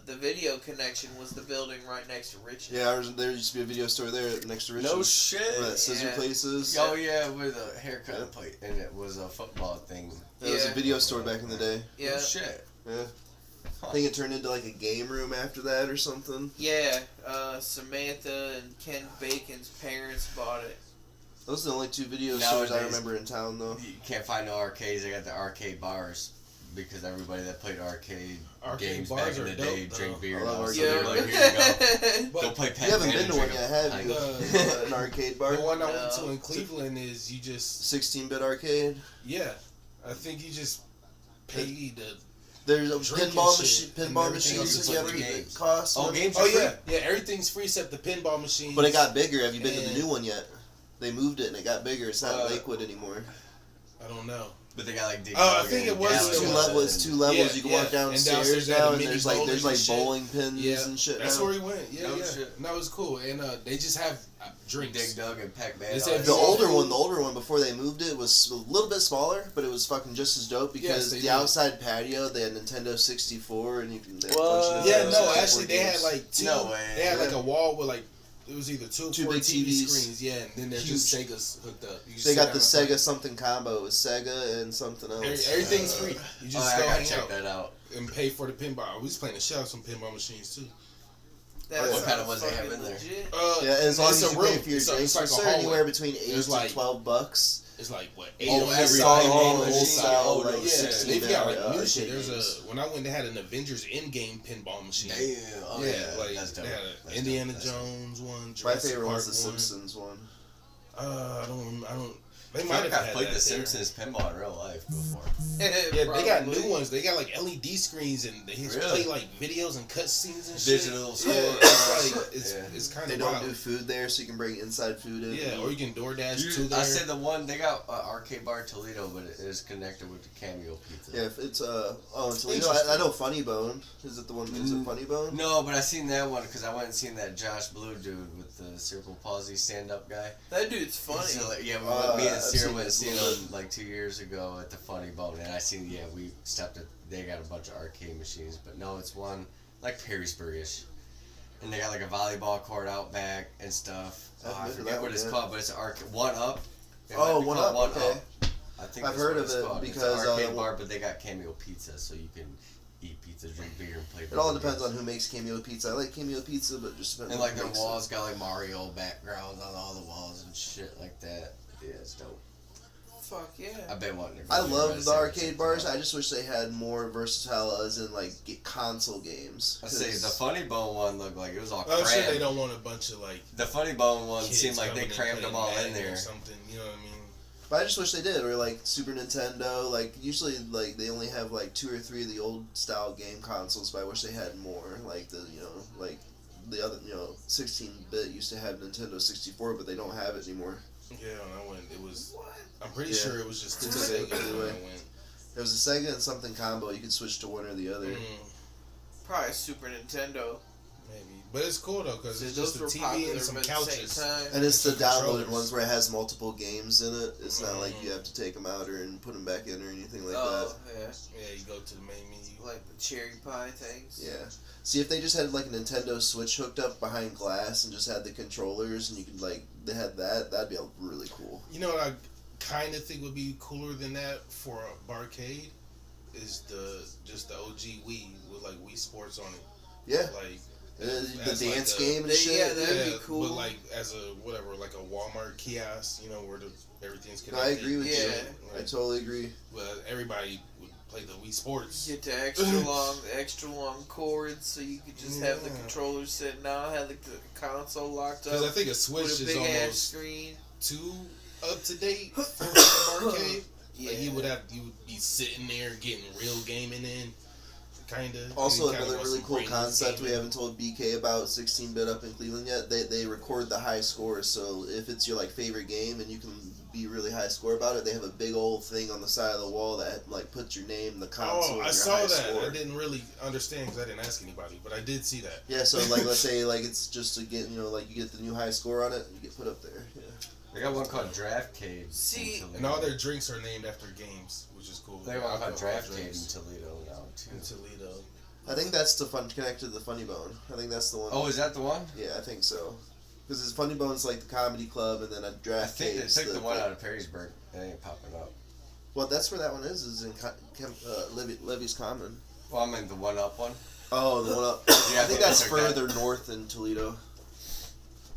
the video connection was the building right next to Rich's. Yeah, there used to be a video store there next to Rich's. No shit. Where that scissor places. Oh yeah, with a haircut plate, and it was a football thing. It was a video store back in the day. Yeah. No shit. Yeah. I think it turned into like a game room after that or something. Yeah, Samantha and Ken Bacon's parents bought it. Those are the only two video stores I remember in town, though. You can't find no arcades. They got the arcade bars because everybody that played arcade games back in the day drink beer. I love so they're like, here you go. Go play Pac-Man. You haven't been to one yet, have you? An arcade bar? The one I went to in Cleveland is you just... 16-bit arcade? Yeah. I think you just pay the... There's a pinball machines you have to cost. Oh, games yeah. Yeah, everything's free except the pinball machines. But it got bigger. Have you been to the new one yet? They moved it and it got bigger. It's not Lakewood anymore. I don't know. But they got like I think it was two levels. It's 2 levels. Yeah, you can walk downstairs now, and there's like bowling pins and shit. That's now. where we went. Yeah, Shit. No, it was cool, and they just have drinks. Dig Dug and Pac-Man. The older one before they moved it was a little bit smaller, but it was fucking just as dope because the outside patio they had Nintendo 64 and you can. Actually they had like two. No way. They had like a wall with like. It was either two big TV screens, and then there's just Sega's hooked up. They got the Sega something combo. It was Sega and something else. Everything's free. You just go check that out and pay for the pinball. We was playing the shell some pinball machines too. What kind of ones they have in there? As long as you pay for your drinks, it's anywhere between $8 to $12. It's like what? They've got like new shit. When I went, they had an Avengers Endgame pinball machine. Like they had an Indiana Jones one. My favorite was the Simpsons one. I don't. They might have played the Simpsons pinball in real life before. Yeah, they got new ones. They got like LED screens and they play like videos and cutscenes and shit. Digital. It's kind of. They don't do food there, so you can bring inside food in. Yeah, or you can DoorDash to there. I said the one they got Arcade Bar Toledo, but it is connected with the Cameo Pizza. Yeah, it's in Toledo. I know Funny Bone. Is it the one? Is it Funny Bone? No, but I seen that one because I went and seen that Josh Blue dude with the cerebral palsy stand-up guy. That dude's funny. So, me and Sierra went and seen them like 2 years ago at the Funny Bone, and I seen we stopped at. They got a bunch of arcade machines, but no, it's one like Perrysburg-ish, and they got like a volleyball court out back and stuff. I forget what it's called, but it's an arcade. One Up. One Up. Okay. I think I've heard of it because it's an arcade bar, but they got Cameo Pizza, so you can eat pizza, drink beer, and play. It all depends on who makes Cameo Pizza. I like Cameo Pizza, but just depends. And like their walls got like Mario backgrounds on all the walls and shit like that. Yeah, it's dope. Fuck yeah! I've been wanting to. I love the arcade bars. I just wish they had more versatile, as in like console games. I say the Funny Bone one looked like it was all crammed. I'm sure they don't want a bunch of like. The Funny Bone one seemed like they crammed them all in there. Or something, you know what I mean? But I just wish they did, or like Super Nintendo. Like usually, like they only have like 2 or 3 of the old style game consoles. But I wish they had more. Like like the other 16-bit used to have Nintendo 64, but they don't have it anymore. Yeah, I went. It was. What? I'm pretty sure it was just the Sega. Anyway. There was a Sega and something combo. You could switch to one or the other. Probably Super Nintendo. Maybe, but it's cool though because it's just a TV and some couches. And it's the downloaded ones where it has multiple games in it. It's not like you have to take them out and put them back in or anything like that. Oh, yeah. Yeah, you go to the main menu. Like the cherry pie things. Yeah. See, if they just had like a Nintendo Switch hooked up behind glass and just had the controllers and you could they had that'd be really cool. You know what I kind of think would be cooler than that for a barcade is the OG Wii with like Wii Sports on it. Yeah. Like the dance game and shit. Yeah, that'd be cool. But like as a like a Walmart kiosk, where everything's connected. I agree with you. I totally agree. But everybody would play the Wii Sports. Get the extra long cords, so you could just have the controller sitting out, have the console locked up. Because I think a Switch is almost screen. Too up to date for the arcade. Yeah. Like you would be sitting there getting real gaming in. Kinda. Also, another really cool concept we haven't told BK about 16-bit up in Cleveland yet. They record the high scores, so if it's your like favorite game and you can be really high score about it, they have a big old thing on the side of the wall that like puts your name, the console. Oh, I saw that. Score. I didn't really understand because I didn't ask anybody, but I did see that. Yeah, so like let's say like it's just to get like you get the new high score on it, you get put up there. Yeah. They got one called Draftcade. See, and all their drinks are named after games, which is cool. They got one called Draftcade in Toledo now too. In Toledo. I think that's connected to the Funny Bone. I think that's the one. Oh, is that the one? Yeah, I think so. Because his Funny Bone's like the comedy club, and then a Draftcade. I think they took the one out of Perrysburg. It ain't popping up. Well, that's where that one is in Levy's Common. Well, I mean the one up one. Oh, the one up. Yeah, I think that's further north in Toledo.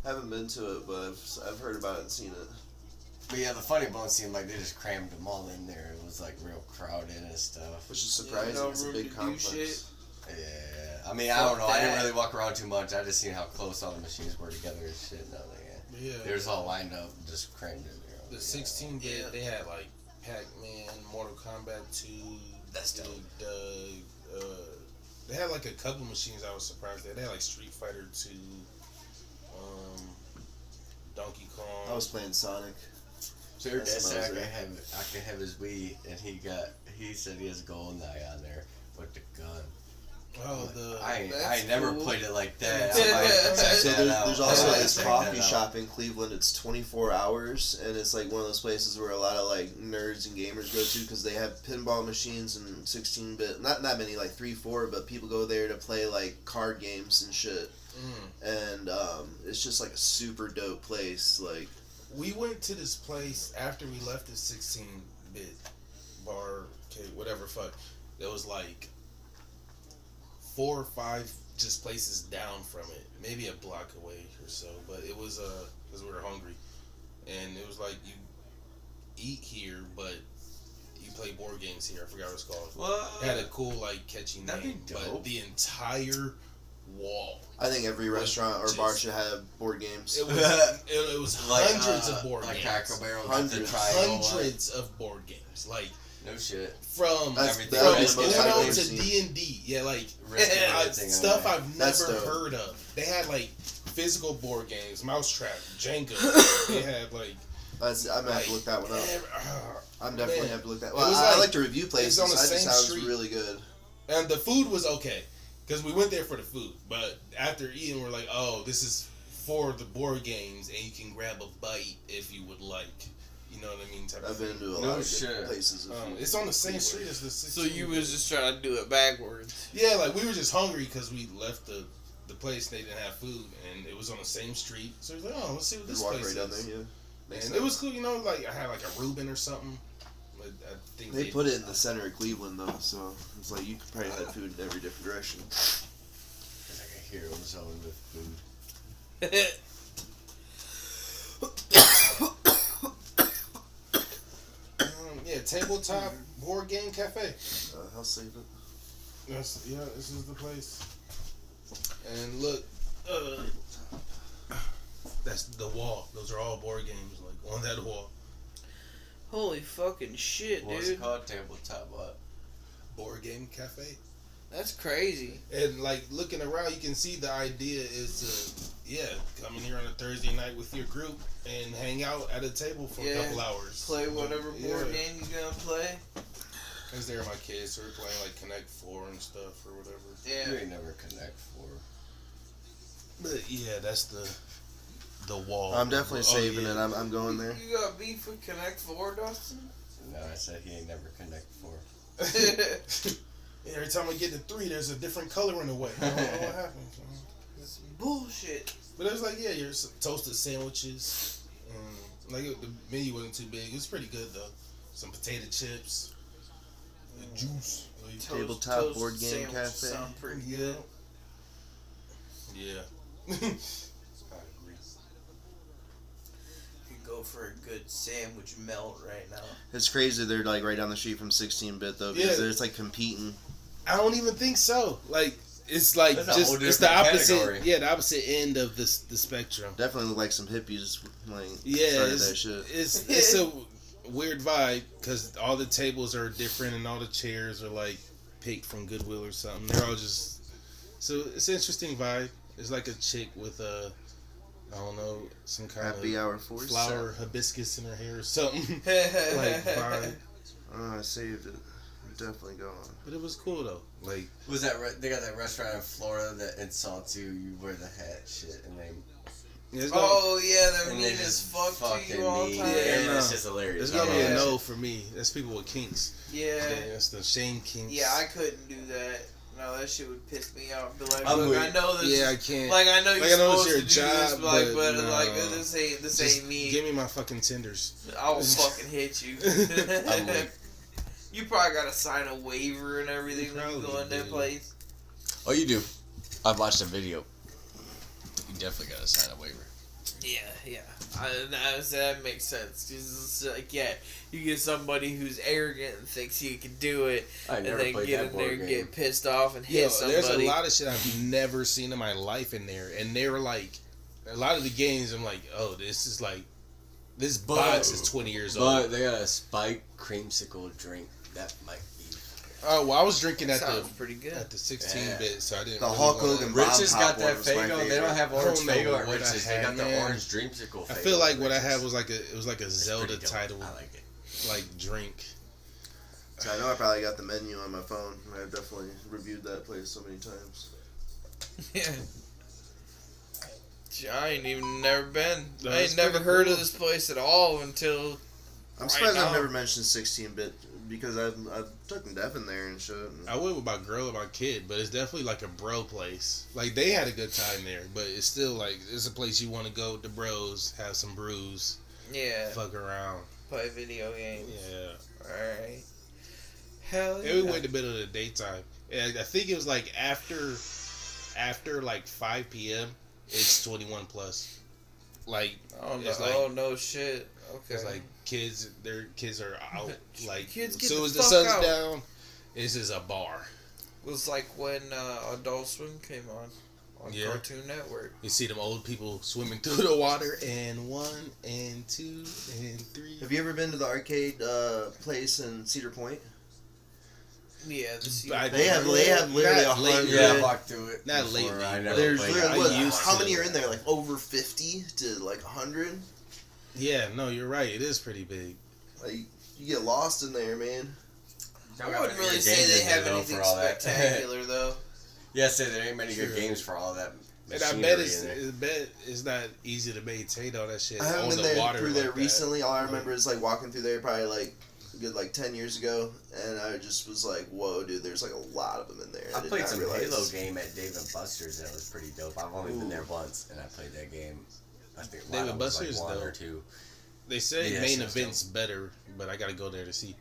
I haven't been to it, but I've heard about it and seen it. But yeah, the Funny Bone seemed like they just crammed them all in there. It was like real crowded and stuff. Which is surprising. It's a big complex. Yeah, I mean, I don't know. I didn't really walk around too much. I just seen how close all the machines were together and shit. And they was all lined up, just crammed in there. The 16-bit, they had like Pac-Man, Mortal Kombat 2. That's dope. They had like a couple machines I was surprised at. They had like Street Fighter 2, Donkey Kong. I was playing Sonic. Jared said I can have his Wii, and he said he has GoldenEye on there with the gun. Oh, I never played it like that. So there's also this coffee shop in Cleveland. It's 24 hours, and it's like one of those places where a lot of like nerds and gamers go to because they have pinball machines and 16-bit. Not that many, like 3, 4, but people go there to play like card games and shit. And it's just like a super dope place. Like we went to this place after we left the 16-bit bar, whatever fuck. There was like 4 or 5 just places down from it, maybe a block away or so. But it was because we were hungry, and it was like you eat here, but you play board games here. I forgot what it's called. What? It had a cool like catchy name, but the entire wall. I think every restaurant or bar should have board games. It was like, hundreds of board games. Cracker Barrel, hundreds of board games. Like no shit. From everything. Uno to D&D. Yeah, like stuff I've never heard of. They had like physical board games, Mousetrap, Jenga. They had like. I'm gonna have to look that one up. I'm definitely have to look that. Well, I like to review places. On the that same sounds street. Really good. And the food was okay. Because we went there for the food, but after eating, we're like, oh, this is for the board games, and you can grab a bite if you would like. You know what I mean? I've been to a lot of places. It's on the same street as the 16. So you was just trying to do it backwards. Yeah, like we were just hungry because we left the place and they didn't have food, and it was on the same street. So we was like, oh, let's see what this place is. Down there, yeah. And it was cool, you know, like I had like a Reuben or something. But I think they put it in the center of Cleveland though, so it's like you could probably have food in every different direction. It's like a hero zone with food. Yeah, tabletop board game cafe. I'll save it. This is the place. And look, that's the wall. Those are all board games, like on that wall. Holy fucking shit, What's dude! It called? Tabletop what? Board game cafe. That's crazy. And like looking around, you can see the idea is to come in here on a Thursday night with your group and hang out at a table for a couple hours. Play whatever board game you're gonna play. Cause they're my kids, so we're playing like Connect 4 and stuff or whatever. Yeah. You ain't never Connect 4. But yeah, that's the wall. I'm definitely saving it. I'm going there. You got beef with Connect 4, Dustin? No, I said he ain't never Connect 4. Every time I get to 3, there's a different color in the way. I don't know what happens. It's bullshit. But it was like, yeah, your toasted sandwiches. Like the menu wasn't too big. It was pretty good though. Some potato chips, juice. Tabletop board game cafe. Sound pretty good. Yeah. I agree. You could go for a good sandwich melt right now. It's crazy they're like right down the street from 16-bit though, because they're just like competing. I don't even think so. Like it's like just it's the opposite. Category. Yeah, the opposite end of the spectrum. Definitely look like some hippies like started that shit. It's a weird vibe because all the tables are different and all the chairs are like picked from Goodwill or something. They're all just it's an interesting vibe. It's like a chick with I don't know, some kind Happy of hour 47. flower hibiscus in her hair or something. Like vibe. I saved it. Definitely going. But it was cool though. Like was that they got that restaurant in Florida that insults you? You wear the hat shit and they. They're mean as fuck to you all the time. Yeah, it's just hilarious. It's gonna be a no for me. That's people with kinks. Yeah. That's the shame kinks. Yeah, I couldn't do that. No, that shit would piss me off. Be like, I know this. Yeah, I can't. Like, I know you're supposed to do job, this, but no. like, this ain't me. Give me my fucking tenders. I will fucking hit you. You probably gotta sign a waiver and everything when you go in that place. Oh, you do. I've watched a video. You definitely gotta sign a waiver. Yeah. That makes sense. Cause it's like, you get somebody who's arrogant and thinks he can do it, and then get in there and get pissed off and hit somebody. There's a lot of shit I've never seen in my life in there, and they were like, a lot of the games, I'm like, oh, this is like, this box is 20 years old. But they got a spiked creamsicle drink. That might be. Oh, well, I was drinking at pretty good. at the 16-bit, so I didn't. The Hulk Hogan. Rich's got that Faygo. They don't have orange Faygo at Rich's. They got the orange dreamsicle. I feel like what I had was like a Zelda title. I like it. Like drink. So I know I probably got the menu on my phone. I've definitely reviewed that place so many times. Yeah. I ain't even never been. I ain't never heard of this place at all until. I'm surprised I've never mentioned 16-bit because I've taken Devin there and shit. I went with my girl and my kid, but it's definitely like a bro place. Like they had a good time there, but it's still like it's a place you want to go with the bros, have some brews, fuck around, play video games. Yeah. Alright. Hell yeah. And we went in the middle of the daytime. And I think it was like after like 5 p.m. It's 21 plus. Like no shit. Okay. It's like their kids are out. Like kids as soon as the sun's down, this is a bar. It was like when Adult Swim came on Cartoon Network. You see them old people swimming through the water, and 1 and 2 and 3. Have you ever been to the arcade place in Cedar Point? Yeah, they have literally 100. Yeah, I walked through it. Not lately. There's literally how many are in there? Like over 50 to like 100. Yeah, no, you're right. It is pretty big. Like you get lost in there, man. I wouldn't really say they have anything spectacular though. Yeah, say there ain't many good games for all that And I bet it's not easy to maintain all that shit. I haven't been there through there recently. All I remember is like walking through there probably like good like 10 years ago, and I just was like, whoa, dude, there's like a lot of them in there. I played some Halo game at Dave & Buster's, and it was pretty dope. I've only been there once, and I played that game. I think Dave & Buster's like 1 dope. or 2. They say main event's better, but I gotta go there to see.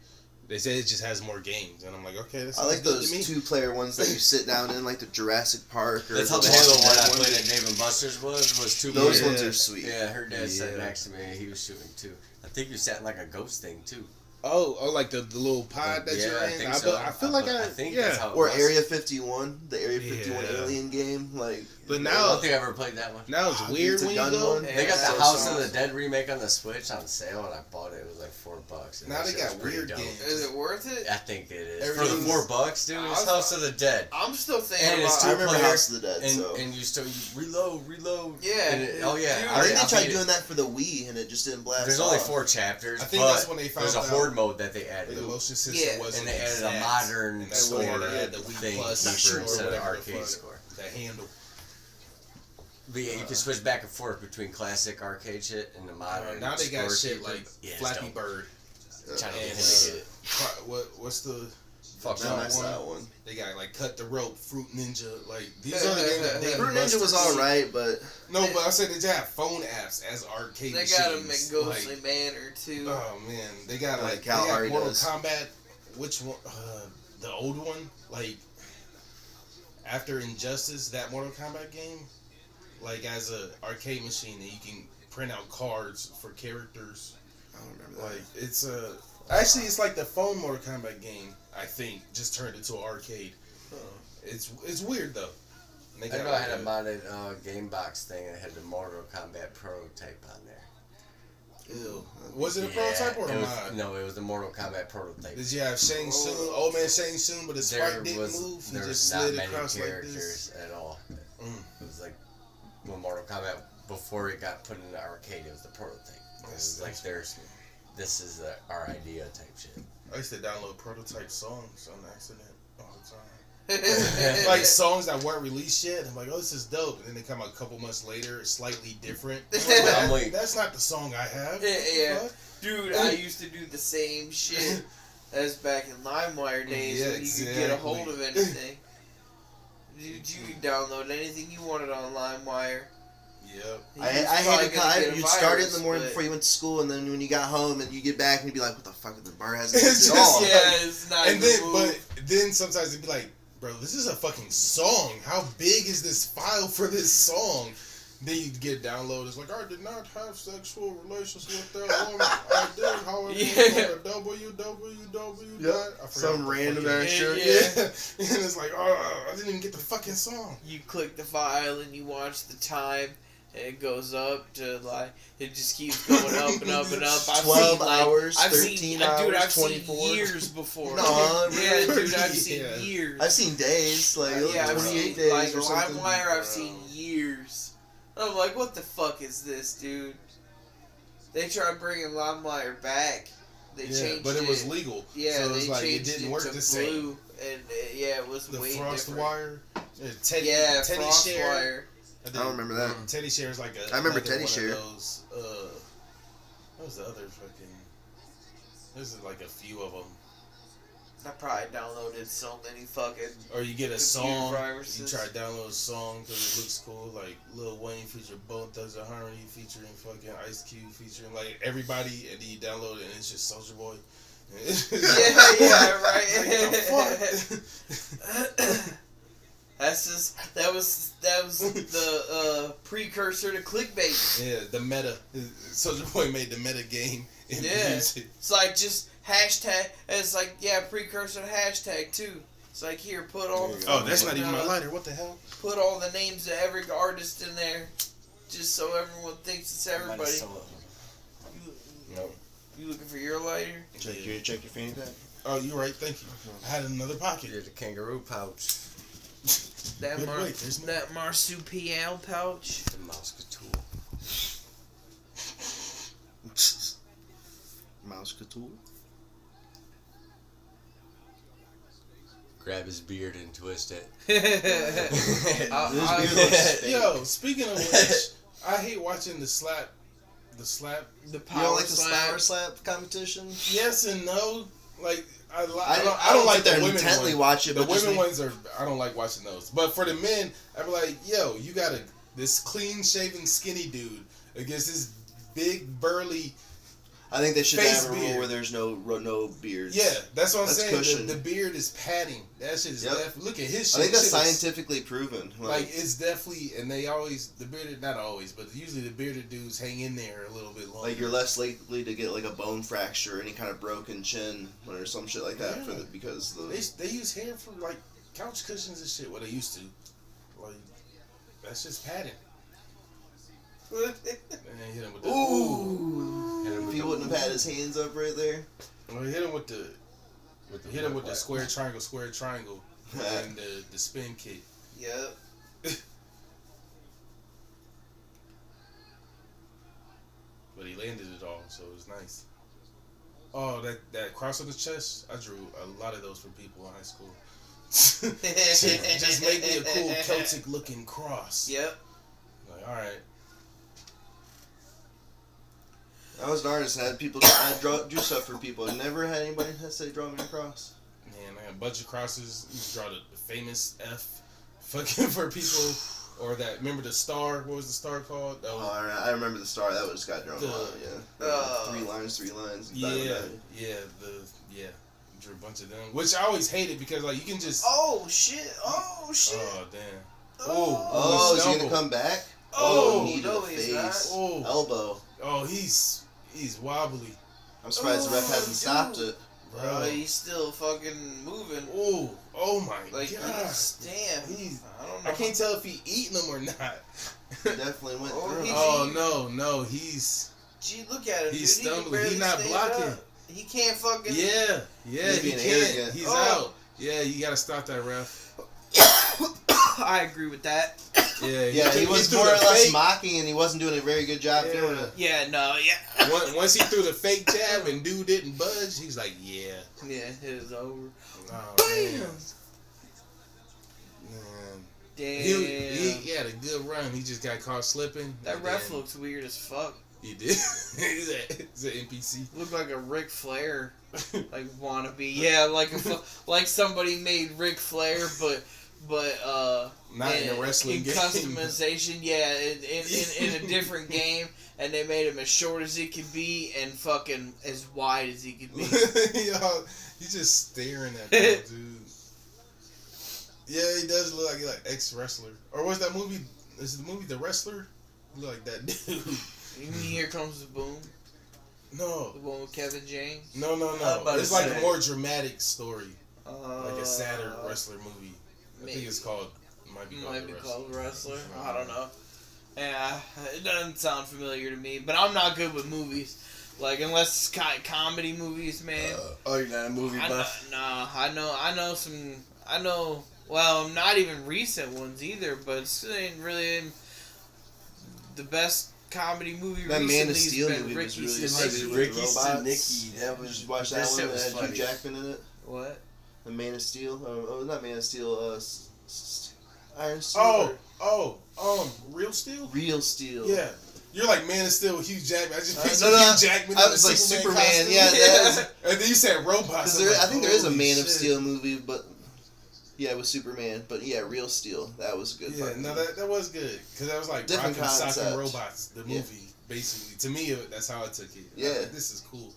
They say it just has more games, and I'm like, okay, that's I like those 2-player ones that you sit down in, like the Jurassic Park. Or that's how the Halo one I played at Dave & Buster's was 2 Those ones are sweet. Yeah, her dad sat next to me, and he was shooting too. I think you sat in like a ghost thing too. Oh, like the little pod that you're in. I think so. I feel like I think that's how it or was. Area 51, the Area 51 alien game, like. But now I don't think I ever played that one. Now it's weird when you go. They got the House of the Dead remake on the Switch on sale, and I bought it. It was like $4. Now they got weird games. Is it worth it? I think it is. For the $4, dude, it's House of the Dead. I'm still thinking about. I remember House of the Dead. And you still reload. Yeah. Oh yeah. I think they tried doing that for the Wii, and it just didn't blast. There's only 4 chapters. I think that's when they found out. There's a horde mode that they added. The motion system wasn't. And they added a modern score the Wii Plus keeper instead of the arcade score. The handle. But yeah, you can switch back and forth between classic arcade shit and the modern. Now they got shit keeper. like Flappy Bird. Trying to get him to get it. What's the fuck that one? They got like Cut the Rope, Fruit Ninja. Like these are the games that Fruit Ninja was alright, but but I said they just have phone apps as arcade machines. They got a McGhostly Manor too. Oh man, they got like Mortal Kombat. Which one? The old one, like after Injustice, that Mortal Kombat game. Like as a arcade machine that you can print out cards for characters. I don't remember that. Like it's actually it's like the phone Mortal Kombat game. I think just turned into an arcade. It's weird though. I know I had a modded game box thing and it had the Mortal Kombat prototype on there. Ew. Was it a prototype or a mod? No, it was the Mortal Kombat prototype. Did you have Shang Tsung, old man Shang Tsung, but his spike didn't move? There was not many characters at all. It was like when Mortal Kombat, before it got put in the arcade, it was the prototype. It was like this is our idea type shit. I used to download prototype songs on accident all the time. Like songs that weren't released yet. I'm like, oh, this is dope. And then they come out a couple months later, slightly different. Like, that's not the song I have. Yeah. Dude, I used to do the same shit as back in LimeWire days when you could get a hold of anything. Dude, you could download anything you wanted on LimeWire. Yep. I hated it. You'd start it in the morning before you went to school, and then when you got home and you get back and you'd be like, what the fuck, the bar hasn't it's at all. Yeah, it's not and then, but then sometimes it'd be like, bro, this is a fucking song. How big is this file for this song? Then you get downloaded. It's like, I did not have sexual relations with that woman. I did, however, www. Some random ass shit. Yeah. And it's like, oh, I didn't even get the fucking song. You click the file and you watch the time. And it goes up to like it just keeps going up and up and up. 12 hours, 13 hours, dude, I've 24. seen years before. No, yeah, dude, I've seen years. I've seen days, like 28 days like or something. LimeWire, I've seen years. I'm like, what the fuck is this, dude? They tried bringing LimeWire back. They changed it. But it was legal. Yeah, so they like, changed it didn't it work to the same. blue, and it was the way Frost different. Wire. Teddy Frostwire. I don't remember that. Teddy Share is like a. I remember Teddy Share. Those, what was the other fucking? There's like a few of them. I probably downloaded so many fucking. Or you get a song. Viruses. You try to download a song because it looks cool. Like Lil Wayne featuring Bone Thugs and Harmony featuring fucking Ice Cube featuring like everybody, and then you download it and it's just Soulja Boy. yeah, right. That was the precursor to clickbait. Yeah, the meta. Soulja Boy made the meta game in music. It's like just hashtag. It's like precursor to hashtag too. It's like here, put all. Oh, that's not even my lighter. What the hell? Put all the names of every artist in there, just so everyone thinks it's everybody. No. You looking for your lighter? Check your fanny pack. Oh, you're right. Thank you. I had another pocket. Here's a kangaroo pouch. That marsupial pouch. The Mousecatool. grab his beard and twist it. Yo, speaking of which, I hate watching the power. You don't like the power slap competition? Yes and no. Like I don't like the women intently watch it. The women ones are I don't like watching those. But for the men, I be like, yo, you got this clean shaven skinny dude against this big burly. I think they should have a rule where there's no beards. Yeah, that's what I'm saying. The beard is padding. That shit is definitely. Look at his shit. I think that's scientifically proven. Like it's definitely, and they always the bearded, not always, but usually the bearded dudes hang in there a little bit longer. Like you're less likely to get like a bone fracture, or any kind of broken chin, or some shit like that because they use hair for like couch cushions and shit. What they used to, like that's just padding. And then hit him with the If he wouldn't have had his hands up right there. Well, hit him with the square triangle, and the spin kick. Yep. But he landed it all, so it was nice. Oh, that cross on the chest, I drew a lot of those for people in high school. just make me a cool Celtic looking cross. Yep. Like, all right. I was an artist and I drew stuff for people. I never had anybody say draw me a cross. Man, I had a bunch of crosses. You just draw the famous F fucking for people. Or that, remember the star? What was the star called? I remember the star. That was got drawn on, yeah. 3 lines. Yeah. Drew a bunch of them. Which I always hated because, like, you can just... Oh, shit. Oh, damn. Oh, is he going to come back? Knee to the face. Elbow. Oh, he's wobbly. I'm surprised the ref hasn't stopped it. Bro, he's still fucking moving. Oh my god. Damn. I don't know. I can't tell if he eating them or not. He definitely went through. No, he's... Gee, look at him, he's stumbling. He's not blocking. He can't fucking... Yeah, he can't. He's out. Yeah, you gotta stop that, ref. I agree with that. Yeah, he was more or less mocking, and he wasn't doing a very good job doing it. Once he threw the fake jab and dude didn't budge, he's like, yeah, it was over. Oh, bam. Man. Damn. He had a good run. He just got caught slipping. That ref looks weird as fuck. He did. He's an NPC. Looked like a Ric Flair, like wannabe. Yeah, like somebody made Ric Flair, but not in a wrestling game. Customization, in a different game, and they made him as short as he could be and fucking as wide as he could be. Yo, he's just staring at that dude. Yeah, he does look like ex-wrestler. Or what's that movie? Is the movie The Wrestler? He look like that dude. You mean Here Comes the Boom? No. The one with Kevin James? No. It's like a more dramatic story. Like a sadder wrestler movie. I think it's called... Might be called Wrestler. I don't know. Yeah, it doesn't sound familiar to me. But I'm not good with movies. Like, unless it's comedy movies, man. You're not a movie buff? I know some... Well, not even recent ones either, but it ain't really the best comedy movie that recently. Man of Steel been movie Ricky was really Stenicki. Ricky Stenicki. That was watch that one that had Hugh Jackman in it. What? The Man of Steel? Oh, not Man of Steel. Iron Steel. Real Steel. Real Steel. Yeah. You're like Man of Steel with Hugh Jackman. I just pictured Hugh Jackman. I was like Superman. Yeah. And then you said robots. I think there is a Man of Steel movie, but yeah, with Superman. But yeah, Real Steel. That was good. Yeah, no, that was good because that was like different concept. Sock and Robots, the movie. Basically, to me, that's how I took it. Yeah, like, this is cool.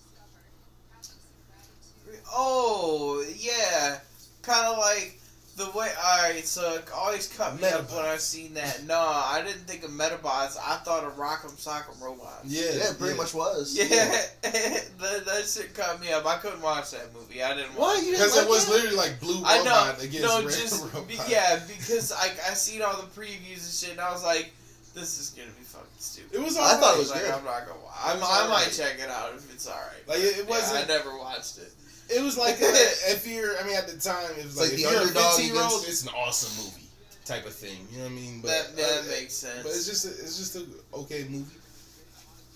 Oh yeah, kind of like. The way, alright, so it always cut me up when I seen that. No, I didn't think of Metabots. I thought of Rock'em Sock'em Robots. Yeah, it pretty much was. Yeah, that shit cut me up. I couldn't watch that movie. I didn't watch it. Because it was literally like Blue Robot against Red Robot. Yeah, because I seen all the previews and shit, and I was like, this is gonna be fucking stupid. It was alright. I thought it was good. I'm not gonna watch it. I might check it out if it's alright. Like, it wasn't... I never watched it. It was like, if you're, I mean, at the time, it was like if you're a 15-year-old, it's an awesome movie type of thing. You know what I mean? But that makes sense. But it's just an okay movie.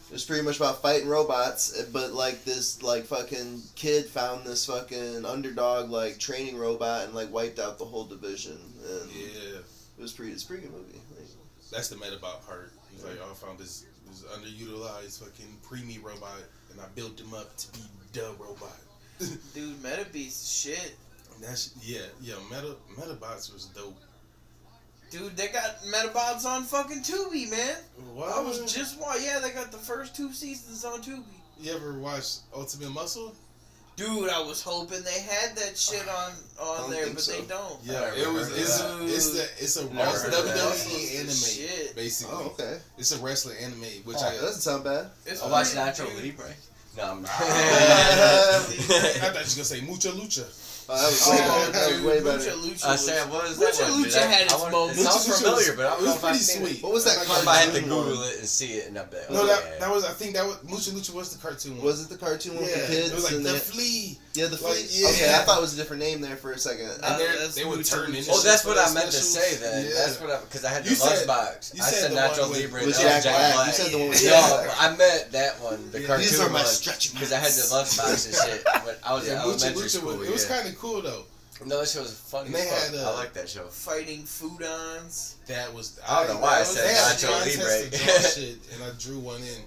It was pretty much about fighting robots, but like this like fucking kid found this fucking underdog like training robot and like wiped out the whole division. And it's a pretty good movie. Like, that's the Medabot part. He's like, I found this underutilized fucking preemie robot, and I built him up to be the robot. Dude, Metabeast shit. That's Metabots was dope. Dude, they got Metabots on fucking Tubi, man. What? I was just they got the first 2 seasons on Tubi. You ever watch Ultimate Muscle? Dude, I was hoping they had that shit on there, but they don't. Yeah, it's a WWE anime, shit. Basically. Oh, okay. It's a wrestling anime, which that doesn't sound bad. I watched Nacho Libre. No, I'm I thought you were gonna say Mucha Lucha. That was way better. Sam, what is that? Mucha Lucha had its moments. It sounds familiar, but I don't know if I've seen it. What was that cartoon? I had to Google it and see it, and I bet. No, that was. I think that was Mucha Lucha was the cartoon one. Was it the cartoon one with the kids? It was like the Flea. Yeah, the Flea. Like, yeah. Okay, I thought it was a different name there for a second. And they would turn into. Oh, that's what I meant to say then. Yeah. That's what because I had the lunchbox. I said Nacho Libre. With Jack Black. You said the one with Jack Black. No, I meant that one. The cartoon. These are my stretchy because I had the lunchbox and shit. But I was in elementary school. It was kind of cool though. No, that show was funny. I like that show. Fighting Foodons. That was. I don't know why I said Nacho Libre. Shit, and I drew one in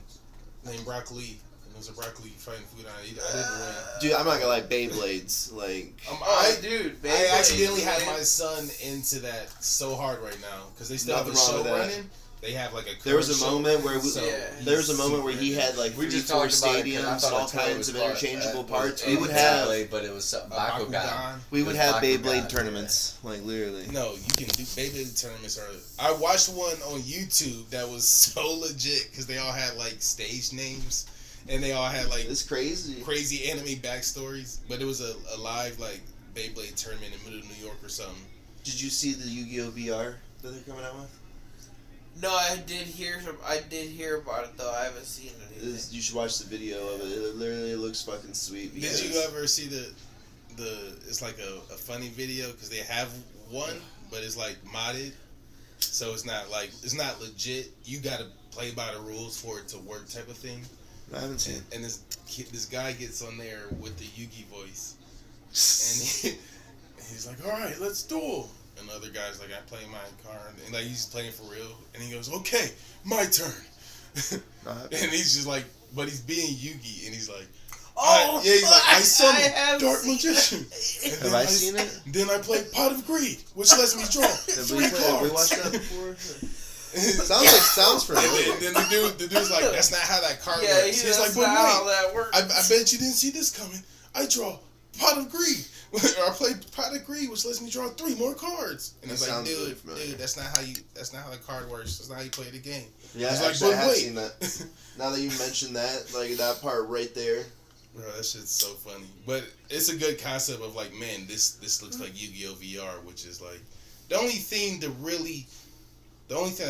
named Brock Lee. And it was a Brock Lee fighting Foodon. I didn't win. Dude, I'm not gonna lie, Beyblades. Like. I accidentally had my son into that so hard right now because they still have the show running. They have like a. There was a moment where he had like 3-4 stadiums, all kinds of interchangeable parts. We would have, but it was something Bakugan. We would have Beyblade tournaments, like literally. No, you can do Beyblade tournaments. I watched one on YouTube that was so legit because they all had like stage names and they all had like it's crazy anime backstories. But it was a live like Beyblade tournament in the middle of New York or something. Did you see the Yu-Gi-Oh VR that they're coming out with? No, I did hear about it though. I haven't seen it. You should watch the video of it. It literally looks fucking sweet. Did you ever see the? It's like a funny video because they have one, but it's like modded, so it's not legit. You gotta play by the rules for it to work, type of thing. I haven't seen. And this guy gets on there with the Yugi voice, and he's like, "All right, let's duel." And the other guy's like, I play my card. And like, he's playing for real. And he goes, okay, my turn. And he's just like, but he's being Yugi. And he's like, he's like, I summon Dark Magician. Have I seen it? Then I play Pot of Greed, which lets me draw 3 cards. Have we watched that before? Sounds familiar. And then the dude's like, that's not how that card works. He's like, but wait, I bet you didn't see this coming. I draw Pot of Greed. Or I play Pot of Greed, which lets me draw 3 more cards. And it's like, dude, that's not how the card works. That's not how you play the game. Yeah, actually, I have seen that. Now that you mentioned that, like that part right there. Bro, that shit's so funny. But it's a good concept of like, man, this looks like Yu-Gi-Oh! VR, which is like the only thing that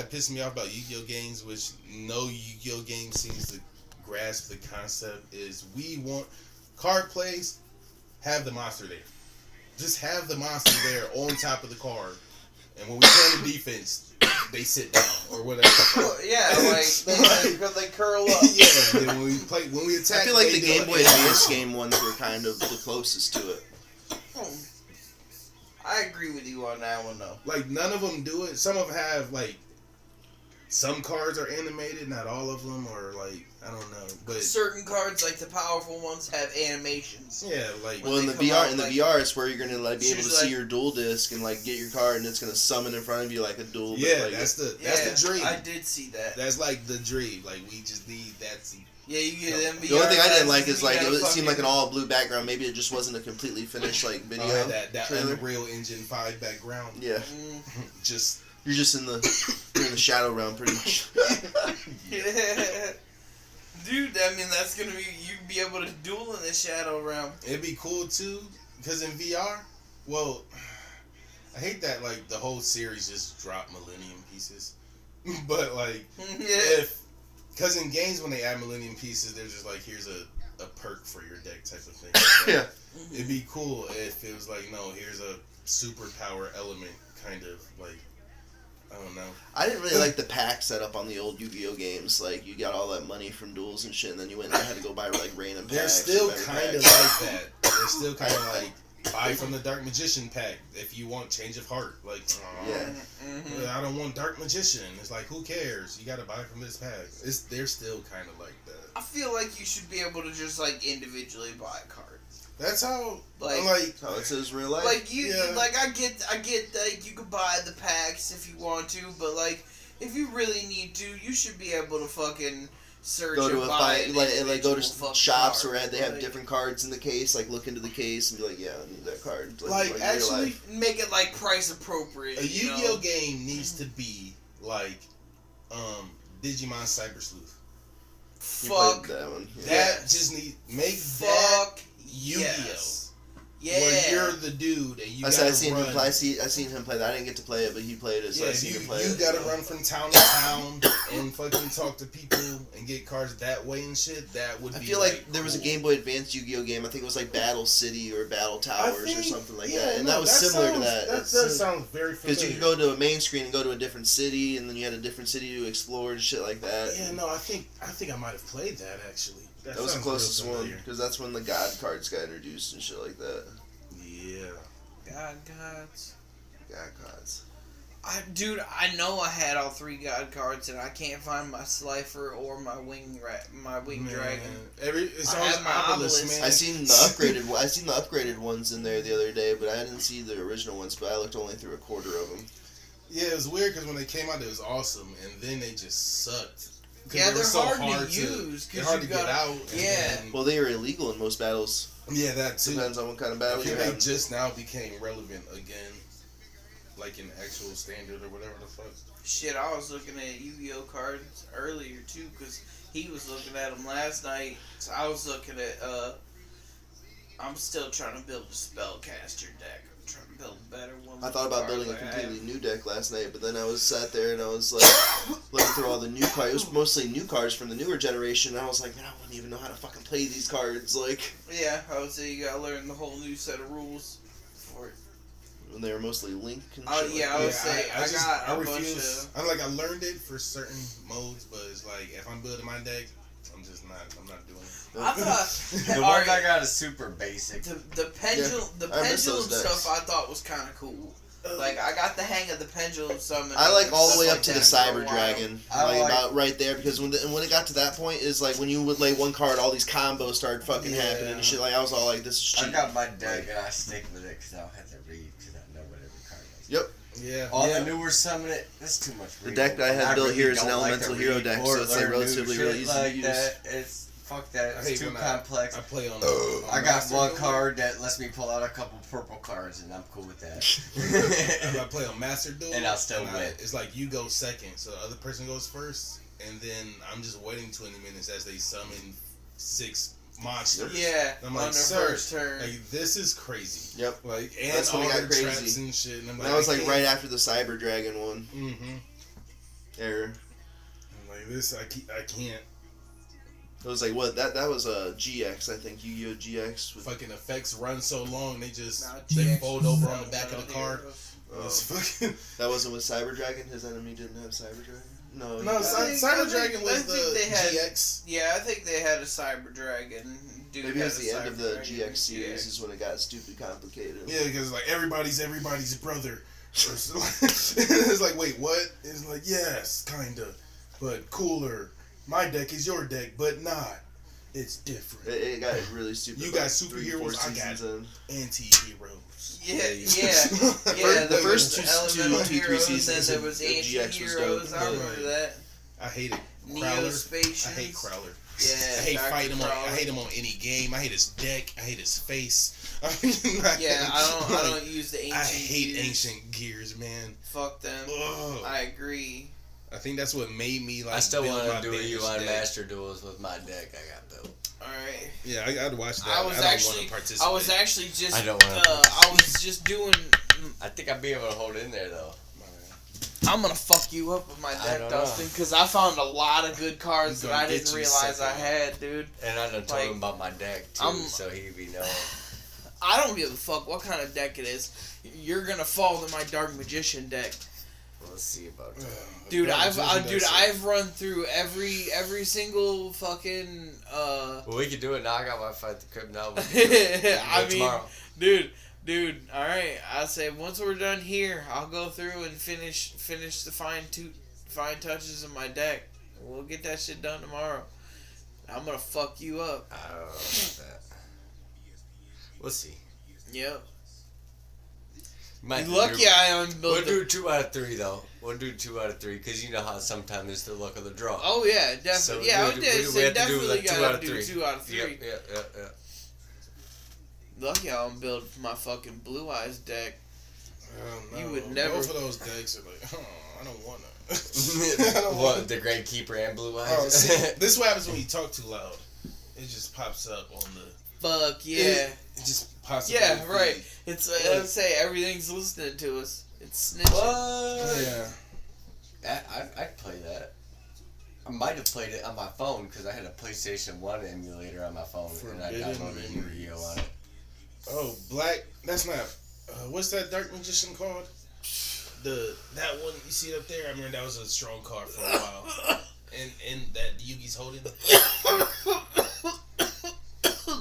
pissed me off about Yu-Gi-Oh! Games, which no Yu-Gi-Oh! Game seems to grasp the concept, is we want card plays. Have the monster there. Just have the monster there on top of the card. And when we play the defense, they sit down or whatever. Yeah, like they curl up. Yeah, and then when we attack, I feel like the Game Boy Advance game ones were kind of the closest to it. I agree with you on that one though. Like none of them do it. Some of them have like some cards are animated, not all of them, or like I don't know. But certain cards, like the powerful ones, have animations. Yeah, like well, in the VR, it's where you're gonna like be able to see your duel disc and like get your card, and it's gonna summon in front of you like a duel. Yeah, like, that's the dream. I did see that. That's like the dream. Like we just need that. Yeah, you get them. The only thing I didn't like is like it seemed like an all blue background. Maybe it just wasn't a completely finished like video. That Unreal Engine 5 background. Yeah, just. You're just in the shadow realm, pretty much. Yeah. Dude, I mean, that's gonna be, you'd be able to duel in the shadow realm. It'd be cool too, because in VR, well, I hate that, like, the whole series just dropped Millennium Pieces. But, like, because in games when they add Millennium Pieces, they're just like, here's a perk for your deck type of thing. Like, yeah. It'd be cool if it was like, no, here's a superpower element, kind of, like, I don't know. I didn't really like the pack setup on the old Yu-Gi-Oh games. Like, you got all that money from duels and shit, and then you went and had to go buy, like, random packs. They're still kind of like that. They're still kind of like, buy from the Dark Magician pack if you want Change of Heart. Like, I don't want Dark Magician. It's like, who cares? You got to buy from this pack. They're still kind of like that. I feel like you should be able to just, like, individually buy a card. That's how, like how it says real life. Like like I get that you could buy the packs if you want to, but like if you really need to, you should be able to fucking search go to and buy like go to shops card. where they have different cards in the case. Like look into the case and be like, yeah, I need that card. Like actually make it like price appropriate. A Yu-Gi-Oh game needs to be like Digimon Cyber Sleuth. Fuck that one. Yeah. That just that Yu-Gi-Oh. Yes. Yeah. Where you're the dude and you I seen him play that. I didn't get to play it, but he played it, so I seen him play it. You gotta run from town to town and fucking talk to people and get cards that way and shit. That would be. I feel like there was a Game Boy Advance Yu-Gi-Oh game. I think it was like Battle City or Battle Towers or something like that. And that was similar to that. That does sound very familiar. Because you could go to a main screen and go to a different city, and then you had a different city to explore and shit like that. Yeah, no, I think I might have played that actually. That was the closest one, because that's when the God cards got introduced and shit like that. Yeah. God cards. Dude, I know I had all 3 God cards, and I can't find my Slifer or my wing dragon. It's always my Obelisk, man. I seen the upgraded ones in there the other day, but I didn't see the original ones. But I looked only through a quarter of them. Yeah, it was weird because when they came out, it was awesome, and then they just sucked. Yeah, they're so hard to use. They're hard to get out. Yeah. Well, they were illegal in most battles. Yeah, that too. Depends on what kind of battle you have. They just now became relevant again, like in actual standard or whatever the fuck. Shit, I was looking at Yu-Gi-Oh cards earlier too, because he was looking at them last night. So I was looking at. I'm still trying to build a spellcaster deck. I'm trying to build a better one. I thought about building a completely new deck last night, but then I was sat there and I was like looking through all the new cards. It was mostly new cards from the newer generation. And I was like, man, I wouldn't even know how to fucking play these cards. Like, yeah, I would say you gotta learn the whole new set of rules for it. And they were mostly Link and shit. Oh yeah, I would say I refuse. I learned it for certain modes, but it's like if I'm building my deck, I'm not doing it. I thought the one I got is super basic. The pendulum stuff I thought was kind of cool. Like I got the hang of the pendulum summon. I like all the way up to the Cyber Dragon, like about right there, because when it got to that point is like when you would lay one card, all these combos started fucking happening and shit. Like I was all like, this is cheap. I got my deck and I stick with it because I don't have to read because I know what every card is. Yep. Yeah. All the newer summon it. That's too much. The deck that I had built here is an elemental hero deck, so it's like relatively really easy to use. Fuck that, it's too complex. I play on I got one card that lets me pull out a couple purple cards, and I'm cool with that. I play on Master Duel, and I'll still win. It's like you go second, so the other person goes first, and then I'm just waiting 20 minutes as they summon 6 monsters. Yeah, and I'm like, first turn. Like, this is crazy. Yep. Like, and that's all their traps and shit. And I'm like, that was like right after the Cyber Dragon one. Mm-hmm. Error. I'm like, this, I can't. It was like what that was a GX, I think, Yu-Gi-Oh GX. With fucking effects run so long they they fold over on the back of the card. That wasn't with Cyber Dragon. His enemy didn't have Cyber Dragon. No, Cyber Dragon was the GX. Yeah, I think they had a Cyber Dragon. Maybe it was the end of the GX series is when it got stupid complicated. Yeah, because like everybody's brother. It's like, wait, what? It's like, yes, kinda, but cooler. My deck is your deck, but not. It's different. It got really stupid. You got superheroes, I got anti-heroes. Yeah. The first two, 3 seasons, then there was anti-heroes. I remember that. I hated Neospatians. I hate Crowler. Yeah, I hate fighting him. I hate him on any game. I hate his deck. I hate his face. I don't use the ancient. I hate ancient gears, man. Fuck them. Ugh. I agree. I think that's what made me like. I still want to do you on Master Duels with my deck I got built. Alright. Yeah, I gotta watch that. I was actually just. I don't want to. I was just doing. I think I'd be able to hold in there though. I'm gonna fuck you up with my deck, Dustin, because I found a lot of good cards that I didn't realize I had, dude. And I done told him about my deck too, so he'd be knowing. I don't give a fuck what kind of deck it is. You're gonna fall to my Dark Magician deck. We'll see about that. Dude, I've run through every single fucking. Well, we can do it now. I got Wi-Fi at the crib now. I mean, tomorrow. Dude. All right. I say once we're done here, I'll go through and finish the fine touches of my deck. We'll get that shit done tomorrow. I'm gonna fuck you up. I don't know about that. We'll see. Yep. You're lucky I unbuilt. We'll do 2 out of 3 though. We'll do 2 out of 3 because you know how sometimes it's the luck of the draw. Oh yeah, definitely. So we have to do like 2 out of 3. 2 out of 3. Yep. Lucky I unbuilt my fucking Blue Eyes deck. No. You would never. Both of those decks are like, I don't want to. What, the Great Keeper and Blue Eyes? Oh, see, this is what happens when you talk too loud. It just pops up on the. Fuck yeah. It just pops up. Yeah, right. It's let's say everything's listening to us. It's snitching. What? Yeah. I'd play that. I might have played it on my phone because I had a PlayStation 1 emulator on my phone and I downloaded Yu-Gi-Oh on it. Oh, Black. That's not. What's that Dark Magician called? That one you see up there. I remember that was a strong card for a while. And that Yugi's holding.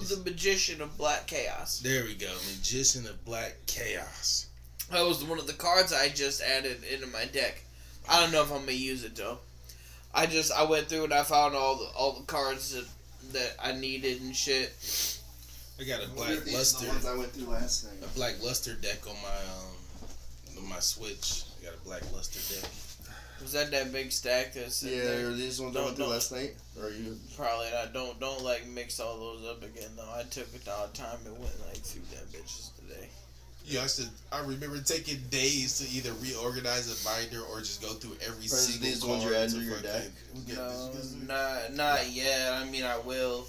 The Magician of Black Chaos. There we go, Magician of Black Chaos. That was one of the cards I just added into my deck. I don't know if I'm gonna use it though. I went through and I found all the cards that I needed and shit. I got a Black Luster. The ones I went through last night. A Black Luster deck on my Switch. I got a Black Luster deck. Was that big stack that's in there? Are these ones I went through last night? Or are you? Probably not. Don't like mix all those up again though. I took it all the time and went like through them bitches today. Yeah, I remember taking days to either reorganize a binder or just go through every single these ones you're adding to your deck? No, not yet. I mean, I will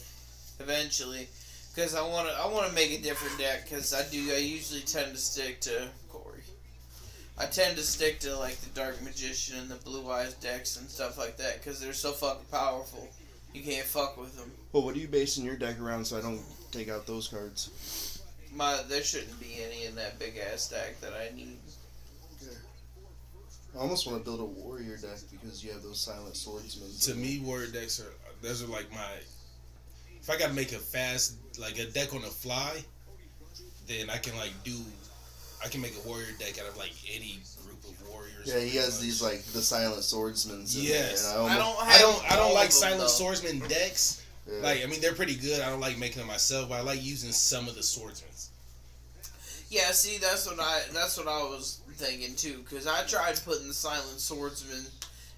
eventually, because I want to make a different deck. Because I usually tend to stick to Corey. I tend to stick to like the Dark Magician and the Blue Eyes decks and stuff like that because they're so fucking powerful. You can't fuck with them. Well, what are you basing your deck around so I don't take out those cards? There shouldn't be any in that big ass stack that I need. Okay. I almost want to build a warrior deck because you have those silent swordsmen. To me, warrior decks those are like my. If I gotta make a fast like a deck on the fly, then I can make a warrior deck out of like any group of warriors. Yeah, he has these like the silent swordsmen. Yes, I don't like silent swordsman decks. Yeah. Like, I mean, they're pretty good. I don't like making them myself, but I like using some of the swordsmen. Yeah, see, that's what I was thinking too. Cause I tried putting the silent swordsman,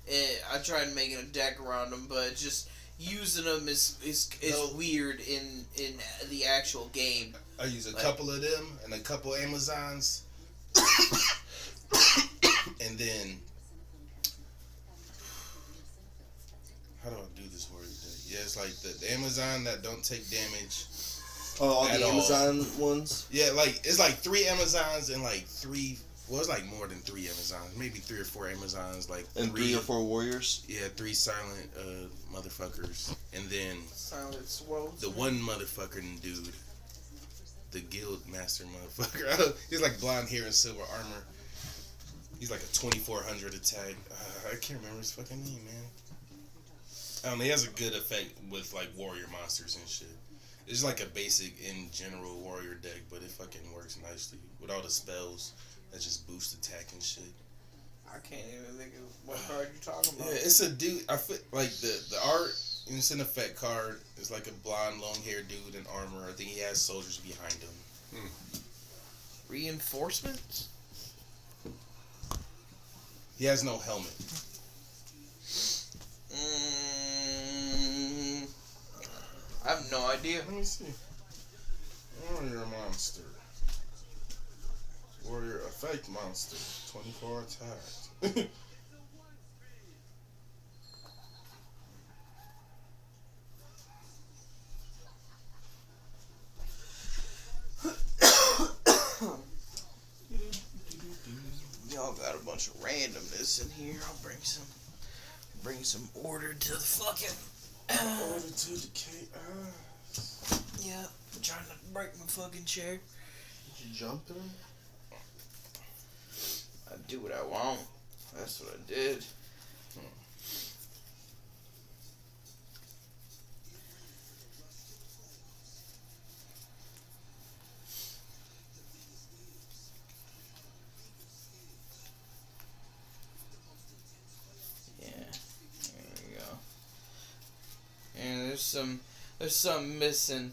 I tried making a deck around them, but just using them is weird in the actual game. I use a couple of them and a couple Amazons, and then how do I do this warrior deck? Yeah, it's like the Amazon that don't take damage. Oh, all the Amazon ones? Yeah, like it's like 3 Amazons and like 3. Well, it's like more than 3 Amazons, maybe 3 or 4 Amazons, like and 3 or 4 warriors. Yeah, 3 silent motherfuckers, and then silent swells. The one motherfucking dude, the guild master motherfucker. He's like blonde hair and silver armor. He's like a 2400 attack. I can't remember his fucking name, man. I don't know. He has a good effect with like warrior monsters and shit. It's like a basic in general warrior deck, but it fucking works nicely with all the spells that just boost attack and shit. I can't even think of what card you're talking about. Yeah, it's a dude. I feel like the art. It's an effect card. It's like a blonde, long-haired dude in armor. I think he has soldiers behind him. Reinforcements? He has no helmet. I have no idea. Let me see. Warrior monster. Warrior effect monster. 24 attacks. Y'all got a bunch of randomness in here. I'll bring some order to the fucking. Order to the chaos. Yeah, I'm trying to break my fucking chair. Did you jump in? I do what I want. That's what I did. And there's some missing,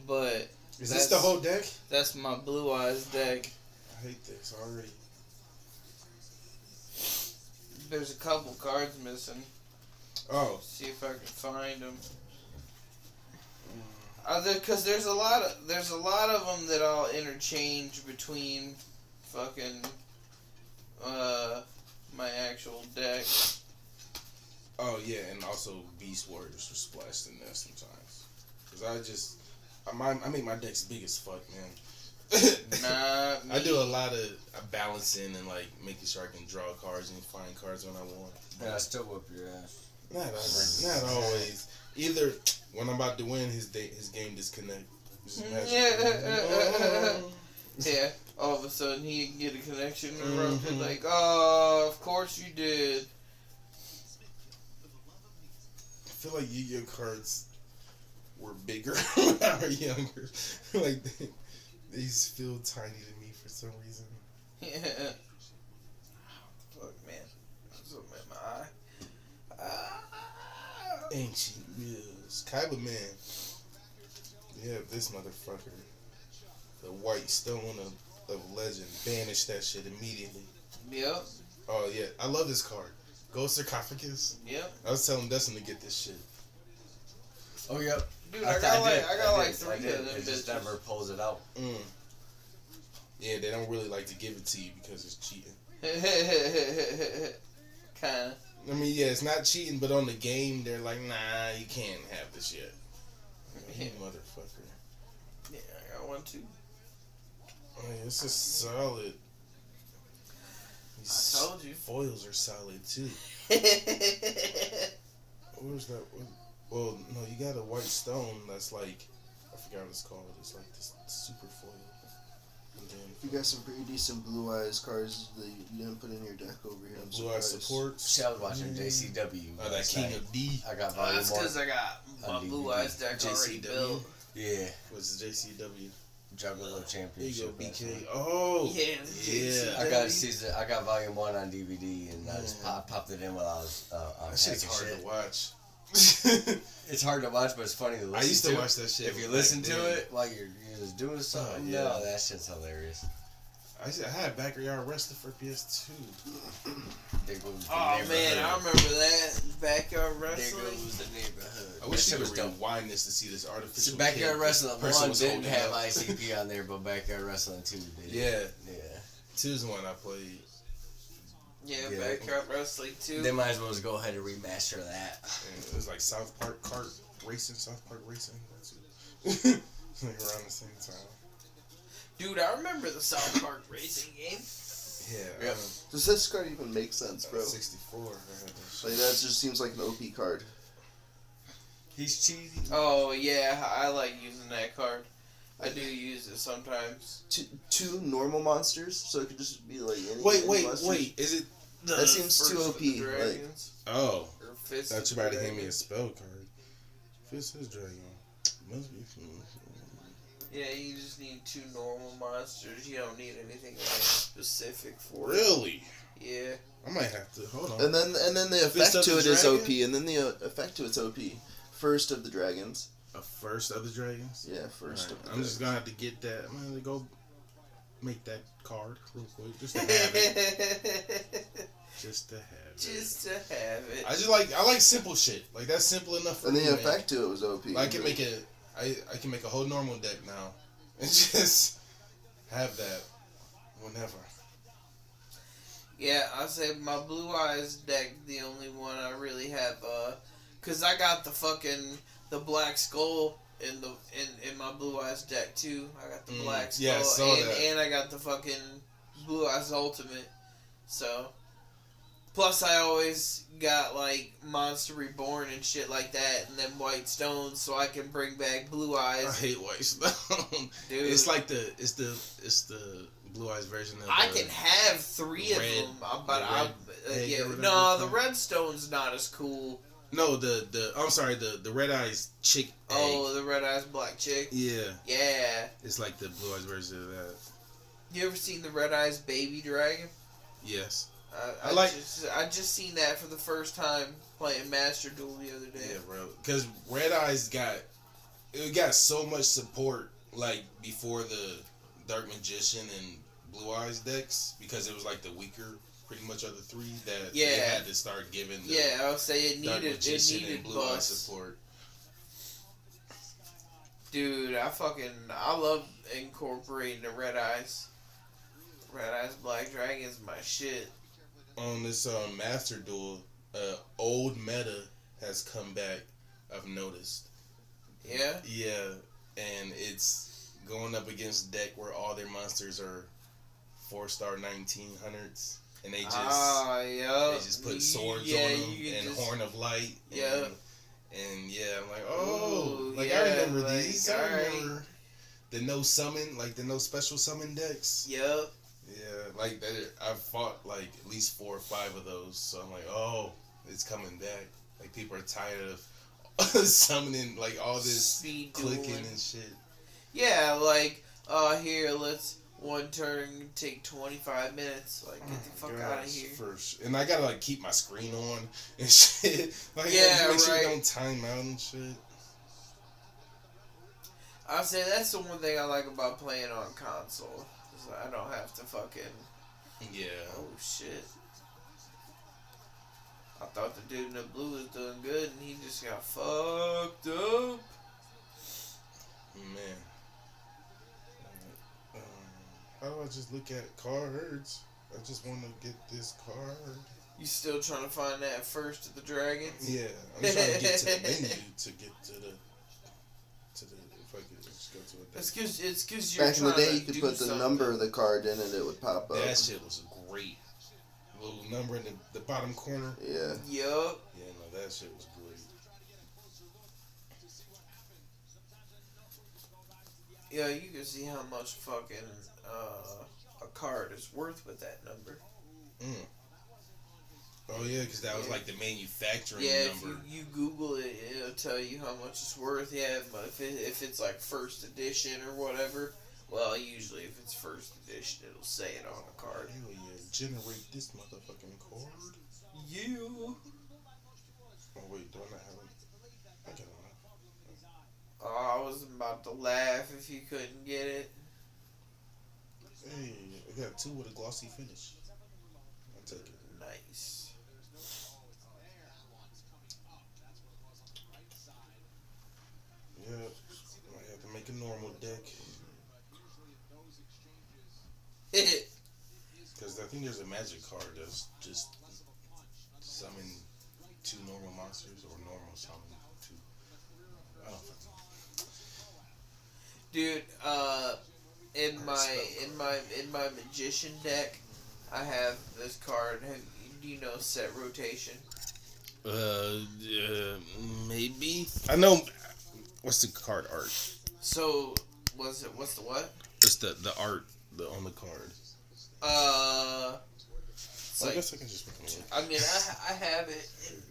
but is this the whole deck? That's my Blue Eyes deck. I hate this already. There's a couple cards missing. Oh, see if I can find them. Because there's a lot of them that I'll interchange between fucking my actual deck. Oh yeah, and also Beast Warriors were splashed in there sometimes. Cause I make my decks big as fuck, man. Nah, I do a lot of balancing and like making sure I can draw cards and find cards when I want. And I still whip your ass. Not always. Either when I'm about to win, his game disconnect. Yeah. All of a sudden he get a connection erupted. Like, oh, of course you did. I feel like Yu-Gi-Oh cards were bigger when I was younger. Like these feel tiny to me for some reason. Yeah. Fuck, man. Something in my eye. Ancient Wheels. Kaiba Man. Yeah, this motherfucker. The White Stone of Legend. Banish that shit immediately. Yep. Oh, yeah. I love this card. Gold Sarcophagus. Yep. I was telling Dustin to get this shit. Oh, yep. Dude, I got like 3 of them. It just never pulls it out. Yeah, they don't really like to give it to you because it's cheating. Kinda. I mean, yeah, it's not cheating, but on the game, they're like, nah, you can't have this yet. You motherfucker. Yeah, I got one too. Oh, yeah, this is solid. I told you. Foils are solid, too. Where's that? Well, no, you got a white stone that's like, I forgot what it's called. It's like this super foil. And then you got some pretty decent Blue Eyes cards that you didn't put in your deck over here. Blue Eyes support. See, I was watching JCW. Oh, that King of D. I got volume that's because I got my Blue Eyes deck already built. Yeah. What's the JCW? Juggalo Championship. There you go, BK. Oh, yeah. I got volume 1 on DVD, and I just popped it in while I was that shit's hard to watch. It's hard to watch, but it's funny to listen to. I used to watch that shit. If you listen to it while you're just doing something, no, that shit's hilarious. I had Backyard Wrestler for PS2. Oh man, I remember that Backyard Wrestling. There goes the neighborhood. I wish you could rewind this to see this artificial. So Backyard Wrestling 1 didn't have ICP on there, but Backyard Wrestling 2 did. Yeah. 2's the one I played. Yeah, Backyard Wrestling 2. They might as well just go ahead and remaster that. And it was like South Park Racing. That's it. Like around the same time. Dude, I remember the South Park racing game. Yeah. Does this card even make sense, bro? 64. Like that just seems like an OP card. He's cheesy. Oh yeah, I like using that card. I do use it sometimes. Two normal monsters, so it could just be like any. Wait. Is it? That seems too OP. Like, oh. Or Fist Thought you about to hand me a spell card. Fist is Dragon. Must be. Yeah, you just need 2 normal monsters. You don't need anything like specific for it. Really? Yeah. I might have to hold on. And then the effect to it is OP, and then the effect to it's OP. First of the dragons. A first of the dragons? Yeah, first of the I'm just gonna have to get that. I'm gonna go make that card real quick just to have it. Just to have it. Just to have it. I like simple shit. Like that's simple enough for me. And the man. effect to it was OP. I can make it. I can make a whole normal deck now and just have that whenever. Yeah, I say my Blue Eyes deck the only one I really have. Cause I got the Black Skull in my Blue Eyes deck too. I got the Black Skull yeah, I saw that. And I got the fucking Blue Eyes Ultimate. So. Plus, I always got, like, Monster Reborn and shit like that, and then White Stones, so I can bring back Blue Eyes. I hate White Stone. Dude. It's like the Blue Eyes version of. I can have 3 of them, but the Redstone's not as cool. No, I'm sorry, the Red Eyes chick. Oh, the Red Eyes black chick. Yeah. Yeah. It's like the Blue Eyes version of that. You ever seen the Red Eyes baby dragon? Yes. I just seen that for the first time playing Master Duel the other day. Yeah, bro. Because Red Eyes got so much support like before the Dark Magician and Blue Eyes decks because it was like the weaker. Pretty much of the 3 that they had to start giving the I would say it needed and Blue Eye support. Dude, I love incorporating the Red Eyes. Red Eyes Black Dragon is my shit. On this Master Duel, old meta has come back, I've noticed. Yeah? Yeah, and it's going up against a deck where all their monsters are 4-star 1900s. And they just put swords on them and Horn of Light. Yeah. And I'm like, I remember these. I remember the no summon, like the no special summon decks. Yep. Yeah, like I've fought like at least 4 or 5 of those. So I'm like, it's coming back. Like people are tired of summoning like all this speed clicking dueling and shit. Yeah, like here let's. One turn take 25 minutes. Like, get the fuck out of here. And I gotta like keep my screen on and shit. Like, make sure it don't time out and shit. I'll say that's the one thing I like about playing on console. Is I don't have to fucking. Yeah. Oh shit. I thought the dude in the blue was doing good, and he just got fucked up. Man. How do I just look at cards? I just want to get this card. You still trying to find that first of the dragons? Yeah, I'm trying to get to the menu to get to the. If I could just go to it. It's because you're back in the day, you could put the number of the card in and it would pop up. That shit was great. A little number in the bottom corner. Yeah. Yup. Yeah, no, that shit was great. Yeah, you can see how much fucking a card is worth with that number. Oh yeah, because that was like the manufacturing number. If you Google it, it'll tell you how much it's worth. Yeah, but if it's like first edition or whatever, well, usually if it's first edition, it'll say it on the card. Hell yeah, generate this motherfucking card. You. Oh wait, do I not have it? I got it. Oh, I was about to laugh if you couldn't get it. Hey, I got 2 with a glossy finish. I'll take it. Nice. Yeah, I have to make a normal deck. Because I think there's a magic card that's just summon 2 normal monsters or normal summon 2. I don't fucking know. Dude, in my magician deck, I have this card. Do you know set rotation? Maybe. I know. What's the card art? So, what's the what? It's the art on the card. I guess I can just look at it. I mean, I have it in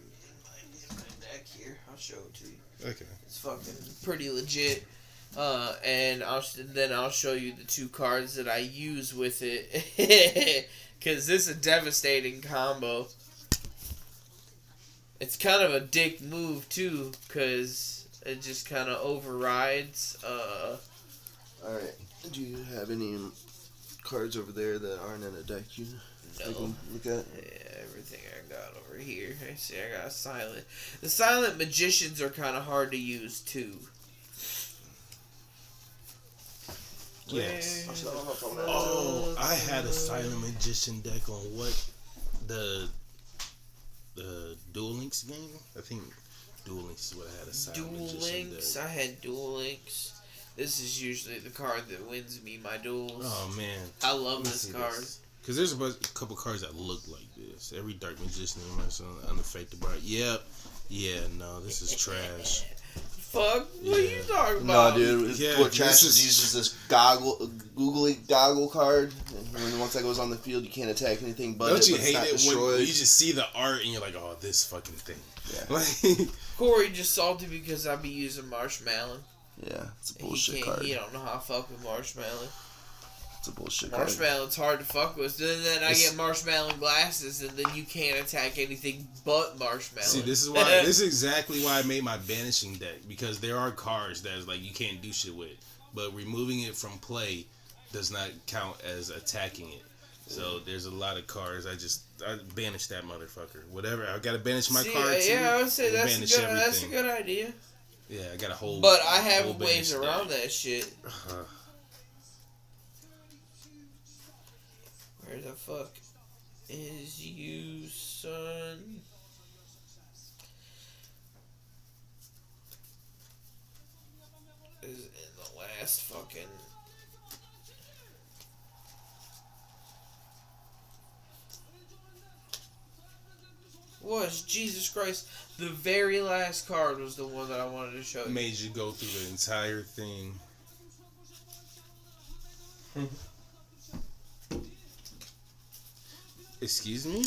my deck here. I'll show it to you. Okay. It's fucking pretty legit. And then I'll show you the 2 cards that I use with it. Because this is a devastating combo. It's kind of a dick move, too, because it just kind of overrides. Alright. Do you have any cards over there that aren't in a deck you can look at? Yeah, everything I got over here. I see I got silent. The silent magicians are kind of hard to use, too. Yes. Oh, I had a silent magician deck on what the Duel Links game. I think Duel Links is what I had a silent magician deck. I had Duel Links. This is usually the card that wins me my duels. Oh man, I love this card. Because there's a couple cards that look like this. Every Dark Magician in my son unaffected by it. Yep. Yeah, no, this is trash. fuck? What are you talking about? No, dude. What Trash uses this googly goggle card. And once that goes on the field, you can't attack anything but Don't it. Don't you hate it when you just see the art and you're like, oh, this fucking thing. Yeah. Corey just salty because I be using Marshmallow. Yeah, it's a bullshit card. He don't know how to fuck with Marshmallow. It's a bullshit card. Marshmallow's hard to fuck with. Then I get Marshmallow glasses, and then you can't attack anything but Marshmallow. See, this is exactly why I made my banishing deck, because there are cards that is like you can't do shit with, but removing it from play does not count as attacking it. So there's a lot of cards. I banish that motherfucker. Whatever. I gotta banish my cards. Yeah, I would say that's a good idea. Yeah, I got a whole. But I have ways around that shit. Where the fuck is you, son? Is in the last fucking. Was Jesus Christ, the very last card was the one that I wanted to show you. Made you go through the entire thing. Excuse me?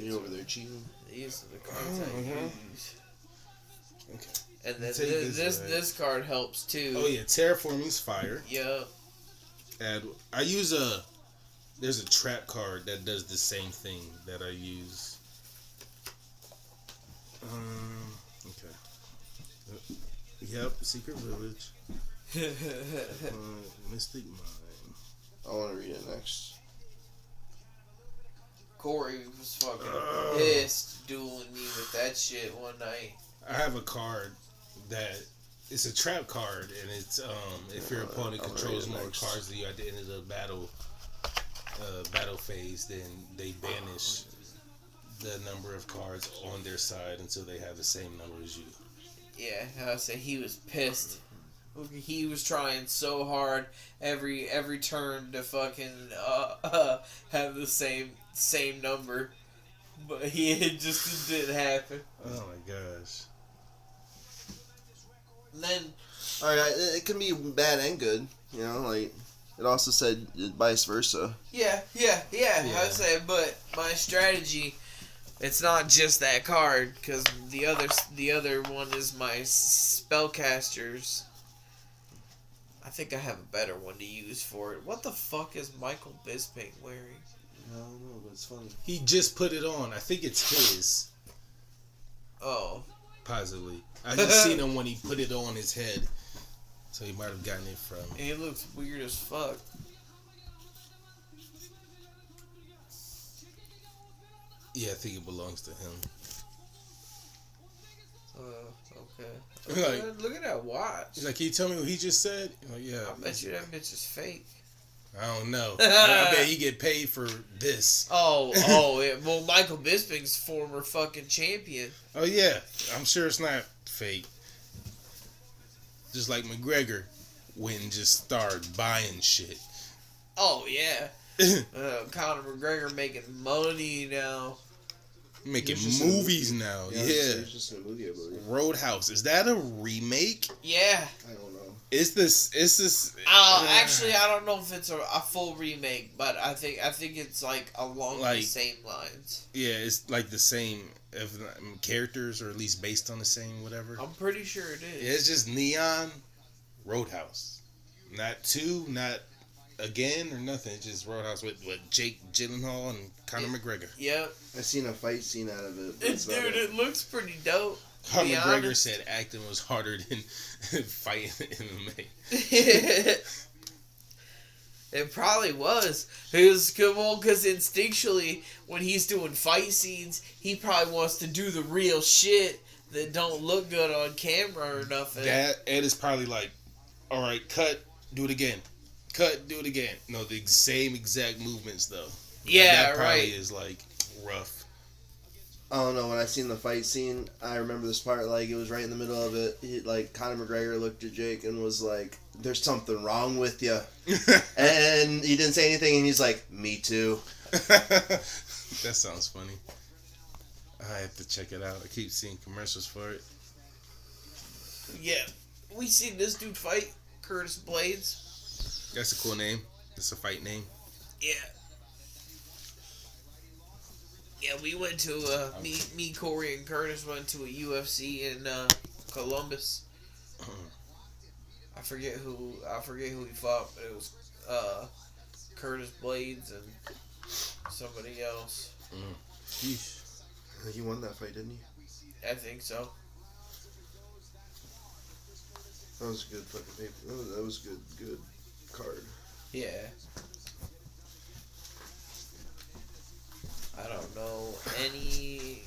You over there cheating? These are the cards I use. Okay. And then this card helps too. Oh yeah, Terraforming's fire. Yup. And there's a trap card that does the same thing that I use. Okay. Yep, Secret Village. Mystic Mine. I want to read it next. Corey was fucking pissed dueling me with that shit one night. I have a card that it's a trap card, and it's if your opponent controls more cards than you at the end of the battle phase, then they banish the number of cards on their side until they have the same number as you. Yeah, I would say he was pissed. He was trying so hard every turn to fucking have the same number, but it just didn't happen. Oh my gosh. And then, alright, it can be bad and good. You know, like it also said vice versa. Yeah. I would say, but my strategy, it's not just that card, because the other one is my spellcasters. I think I have a better one to use for it. What the fuck is Michael Bisping wearing? I don't know, but it's funny. He just put it on. I think it's his. Oh. Possibly. I just seen him when he put it on his head. So he might have gotten it from. And it looks weird as fuck. Yeah, I think it belongs to him. Okay. Like, look at that watch. He's like, can you tell me what he just said? Like, yeah. I bet you that bitch is fake. I don't know. I bet he get paid for this. Oh, yeah. Well, Michael Bisping's former fucking champion. Oh, yeah. I'm sure it's not fake. Just like McGregor went and just started buying shit. Oh, yeah. Conor McGregor making money now. Making movies now. Yeah. It's just a movie, I believe. Roadhouse. Is that a remake? Yeah. I don't know. Is this actually, I don't know if it's a full remake, but I think it's like along the same lines. Yeah, it's like the same characters, or at least based on the same whatever. I'm pretty sure it is. Yeah, it's just Neon Roadhouse. Not 2, not again or nothing. It's just Roadhouse with Jake Gyllenhaal and Conor McGregor. Yep. I seen a fight scene out of it. It looks pretty dope. Conor McGregor said acting was harder than fighting MMA. It probably was. It was because instinctually, when he's doing fight scenes, he probably wants to do the real shit that don't look good on camera or nothing. That Ed is probably like, all right, cut, do it again. Cut, do it again. No, the same exact movements though. Yeah, that probably right. is like rough. I don't know. When I seen the fight scene, I remember this part. Like it was right in the middle of it. Conor McGregor looked at Jake and was like, "There's something wrong with you," and he didn't say anything. And he's like, "Me too." That sounds funny. I have to check it out. I keep seeing commercials for it. Yeah. We seen this dude fight, Curtis Blades. That's a cool name. That's a fight name. Yeah. Yeah, we went to, me, Corey, and Curtis went to a UFC in, Columbus. I forget who he fought, but it was, Curtis Blades and somebody else. Yeesh. He won that fight, didn't he? I think so. That was a good fucking paper. That was a good card. Yeah. I don't know any.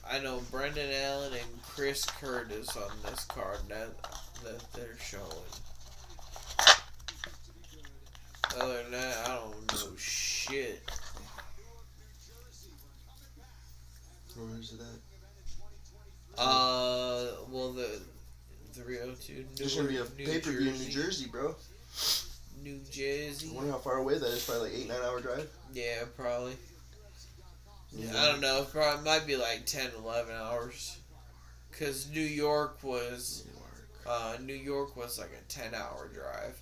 I know Brendan Allen and Chris Curtis on this card that they're showing. Other than that, I don't know shit. Where is it at? Well, the 302. There's gonna be a pay-per-view in New Jersey, bro. New Jersey. I wonder how far away that is. Probably like 8-9 hour drive. Yeah, probably. Yeah. I don't know. Probably might be like 10, 11 hours. Cause New York was like a 10-hour drive.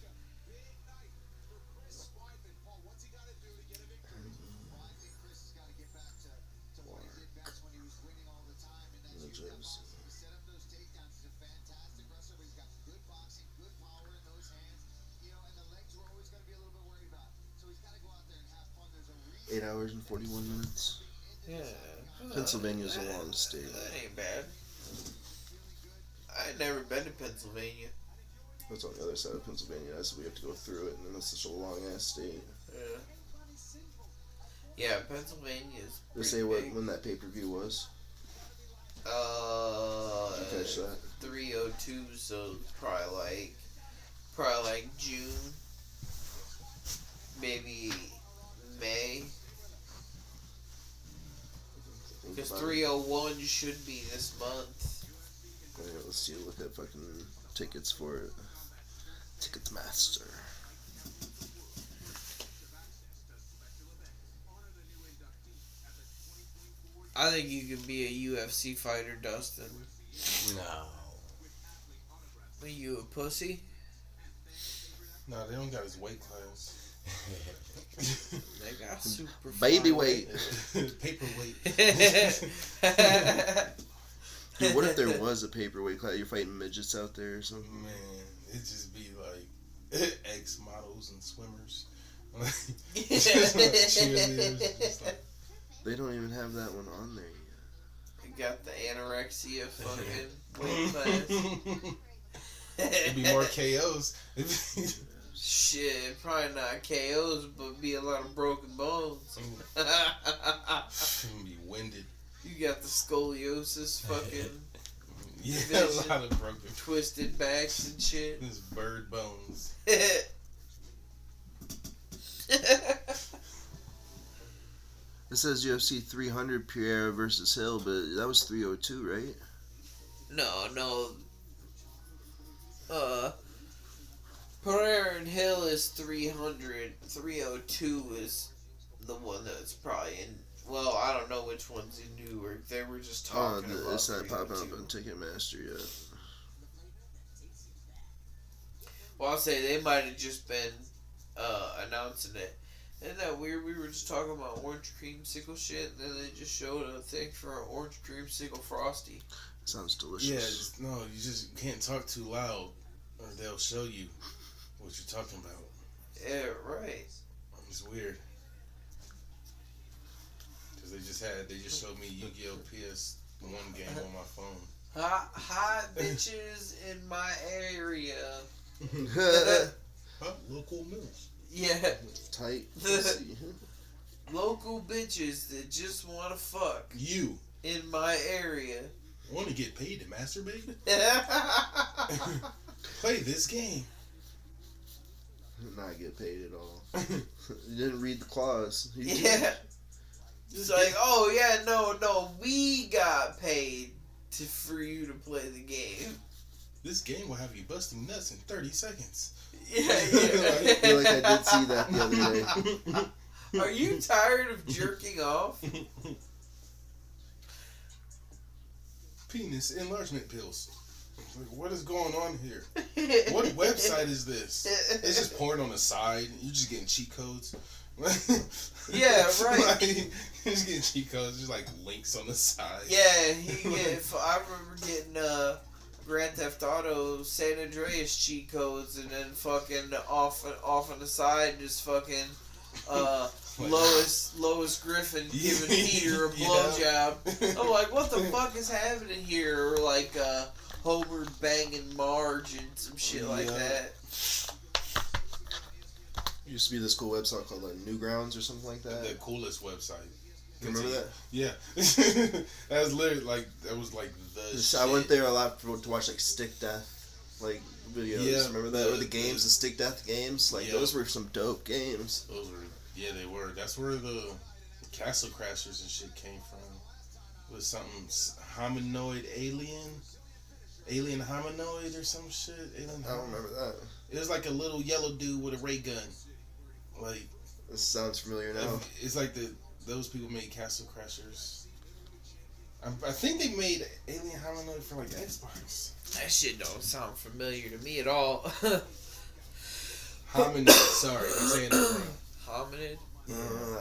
Eight hours and 41 minutes. Yeah. Pennsylvania's a long state. That ain't bad. I ain't never been to Pennsylvania. That's on the other side of Pennsylvania, so we have to go through it, and then it's such a long ass state. Yeah. Yeah, Pennsylvania is. They say when that pay-per-view was. Catch that. 302, so probably like June, maybe May. Because 301 should be this month. Yeah, let's see. Look at fucking tickets for it. Ticketmaster. I think you could be a UFC fighter, Dustin. No. Are you a pussy? No, they don't got his weight class. They got super baby weight. Paperweight. Dude, what if there was a paperweight class? You're fighting midgets out there or something? Man, it'd just be like ex-models and swimmers. Cheerleaders. Like, they don't even have that one on there yet. You got the anorexia fucking weight class. It'd be more KOs. Shit, probably not KOs, but be a lot of broken bones. Be winded. You got the scoliosis fucking. Yeah, vision, a lot of broken. Twisted backs and shit. This bird bones. It says UFC 300 Pereira versus Hill, but that was 302, right? No. Pereira and Hill is 300. 302 is the one that's probably in. Well, I don't know which one's in Newark. They were just talking about. It's not popping up on Ticketmaster yet. Well, I'll say they might have just been announcing it. Isn't that weird? We were just talking about orange creamsicle shit, and then they just showed a thing for an orange creamsicle frosty. Sounds delicious. Yeah, you just can't talk too loud, or they'll show you what you're talking about. Yeah, right. It's weird. Because they just showed me Yu-Gi-Oh! PS1 game on my phone. Hot bitches in my area. Huh? Local news. Yeah. Tight. Local bitches that just want to fuck. You. In my area. Want to get paid to masturbate? Play this game. Not get paid at all. You didn't read the clause. Yeah. It's like, oh yeah, no, we got paid for you to play the game. This game will have you busting nuts in 30 seconds. Yeah. I feel like I did see that the other day. Are you tired of jerking off? Penis enlargement pills. Like, what is going on here? What website is this? It's just porn on the side. You're just getting cheat codes. Yeah, right. Like, you're just getting cheat codes, just like links on the side. Yeah, I remember getting Grand Theft Auto San Andreas cheat codes, and then fucking off on the side, just fucking Lois Griffin giving Peter a blowjob. I'm like, what the fuck is happening here? Or like Homer banging Marge and some shit like that. Used to be this cool website called like Newgrounds or something like that. The coolest website. Remember that? Yeah. That was literally like the shit. I went there a lot to watch like Stick Death like videos. Yeah, Remember that? Or the games, the Stick Death games. Like those were some dope games. Those were they were. That's where the Castle Crashers and shit came from. It was something hominoid alien hominoid or some shit. I don't remember that. It was like a little yellow dude with a ray gun. Like, this sounds familiar now. It's like those people made Castle Crashers. I think they made Alien Hominoid for like Xbox. That shit don't sound familiar to me at all. Hominid. Sorry, I'm saying it wrong. Hominid.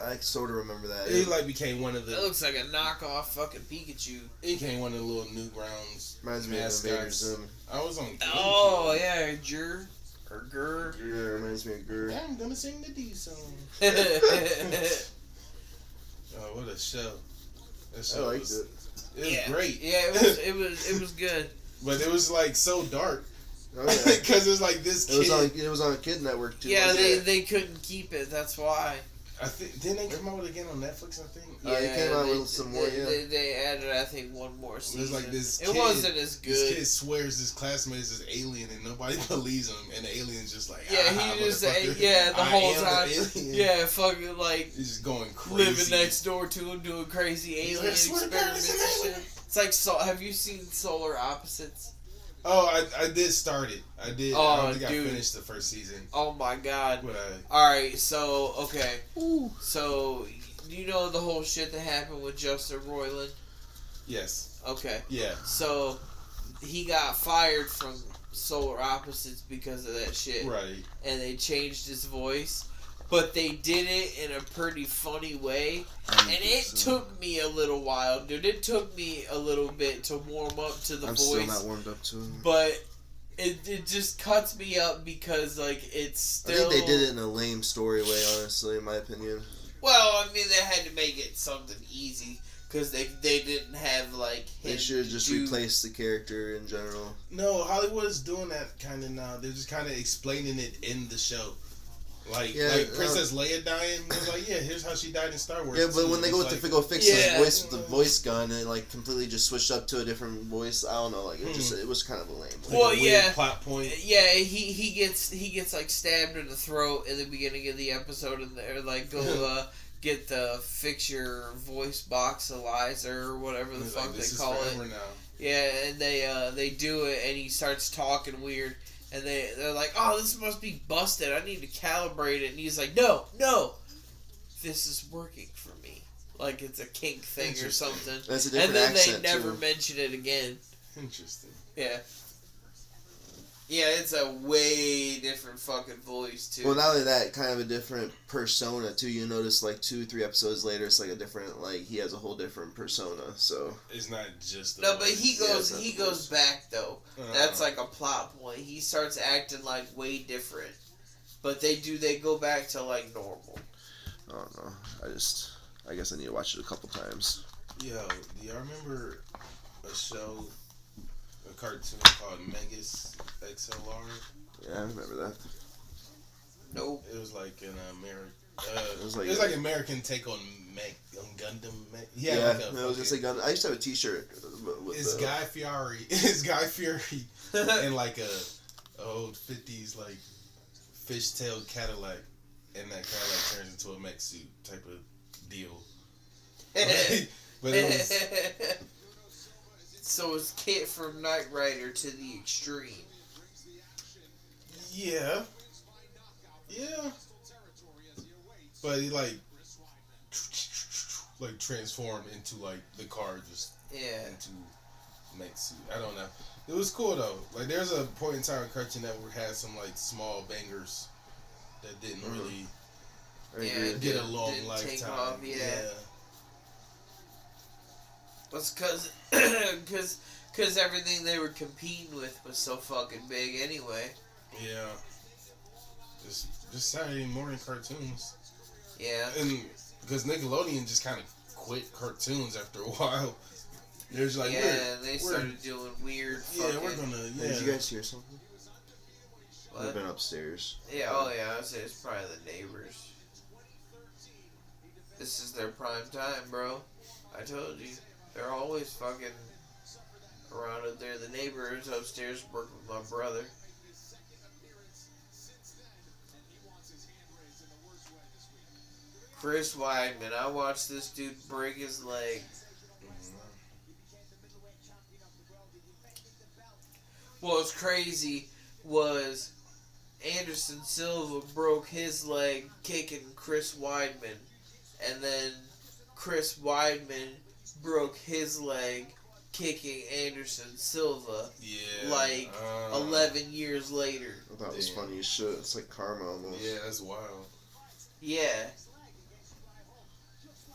I sort of remember that. It like became one of the. It looks like a knockoff fucking Pikachu. It became one of the little Newgrounds. Reminds me of Invader Zim. I was on. Oh yeah, Gur. Yeah, reminds me of Gur. I'm gonna sing the D song. Oh, what a show! That show I liked it. It was great. Yeah, it was good. But it was like so dark. Oh, yeah. Because it's like this kid. It was on a Kid Network too. Yeah, they couldn't keep it. That's why. I think didn't they come out with it again on Netflix? I think. Yeah, it came out with some more. They added, I think, one more season. It was like this. It wasn't as good. This kid swears his classmate is this alien, and nobody believes him, and the alien's just like, yeah, he just the whole time. Yeah, fucking like he's just going crazy, living next door to him, doing crazy alien experiments and shit. It's like have you seen Solar Opposites? Oh, I did start it. I did. Oh, I don't think dude. I finished the first season. Oh my god. But Alright, so, okay. Ooh. So, you know the whole shit that happened with Justin Roiland? Yes. Okay. Yeah. So, he got fired from Solar Opposites because of that shit. Right. And they changed his voice. But they did it in a pretty funny way. And it took me a little while, dude. It took me a little bit to warm up to the voice. I'm still not warmed up to him. But it just cuts me up because, like, it's still... I think they did it in a lame story way, honestly, in my opinion. Well, I mean, they had to make it something easy. Because they didn't have, like, They should have just replaced the character in general. No, Hollywood is doing that kind of now. They're just kind of explaining it in the show. Like Princess Leia dying was like, yeah, here's how she died in Star Wars. Yeah, but when they go fix his voice with the voice gun and like completely just switched up to a different voice, I don't know, like it was kind of a lame. Well, yeah, plot point. Yeah, he gets like stabbed in the throat in the beginning of the episode, and they're like, go get the fix your voice boxalizer or whatever the fuck they call it. Now. Yeah, and they do it, and he starts talking weird. And they're like, oh, this must be busted. I need to calibrate it. And he's like, no, this is working for me. Like it's a kink thing or something. That's a different accent, and then they never mention it again. Interesting. Yeah. Yeah, it's a way different fucking voice, too. Well, not only that, kind of a different persona, too. You notice, like, 2-3 episodes later, it's like a different, like, he has a whole different persona, so... It's not just the No, but he goes back, though. Uh-huh. That's, like, a plot point. He starts acting, like, way different. But they go back to, like, normal. I don't know. I guess I need to watch it a couple times. Yo, do y'all remember a show... a cartoon called Megas XLR? Yeah, I remember that. Nope. It was like an American. It was like American take on Gundam. Yeah, it was just like Gundam. I used to have a T-shirt. It's Guy Fieri. It's Guy Fieri in like a old 50s like fishtail Cadillac, and that Cadillac turns into a mech suit type of deal. But it was. So it's Kit from Knight Rider to the extreme. Yeah. But he like like transformed into like the car just into mech suit. I don't know. It was cool though. Like there's a point in time Cartoon Network had some like small bangers that didn't really get a long lifetime. Off, That's because everything they were competing with was so fucking big anyway. Yeah. Just Saturday morning cartoons. Yeah. And because Nickelodeon just kind of quit cartoons after a while. There's like they started doing weird. We're gonna. Yeah. Did you guys hear something? What? I've been upstairs. Yeah. Oh yeah. I'd say it's probably the neighbors. This is their prime time, bro. I told you. They're always fucking around up there. The neighbors upstairs work with my brother. Chris Weidman. I watched this dude break his leg. What was crazy was Anderson Silva broke his leg kicking Chris Weidman. And then Chris Weidman broke his leg kicking Anderson Silva. Yeah. Like 11 years later. I thought it was funny as shit. It's like karma almost. Yeah, that's wild. Yeah.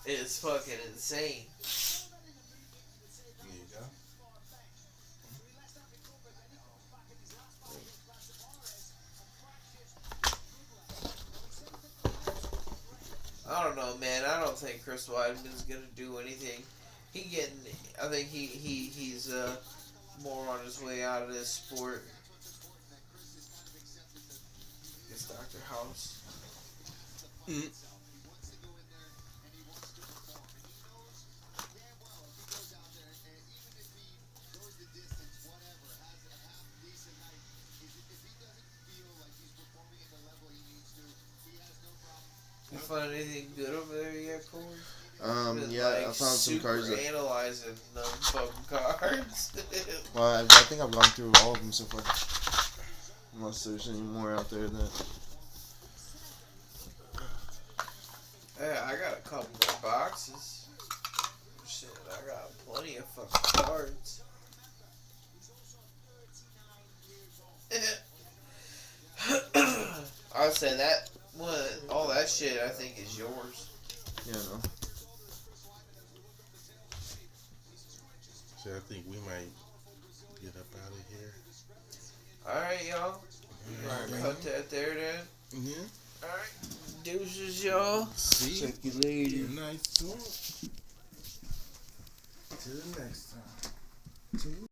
It's fucking insane. There you go. I don't know, man. I don't think Chris Weidman's gonna do anything. I think he's more on his way out of this sport. It's Dr. House. Mm. You find anything good over there yet, Corey? I found some cards. Analyzing them fucking cards. Well, I think I've gone through all of them so far. Unless there's any more out there that. Yeah, I got a couple more boxes. Shit, I got plenty of fucking cards. I'd say that all that shit I think is yours. Yeah, no. So I think we might get up out of here. Alright, y'all. Alright, cut that there then. Yeah. Alright. Deuces, y'all. See? Check you later. Nice talk. Till the next time.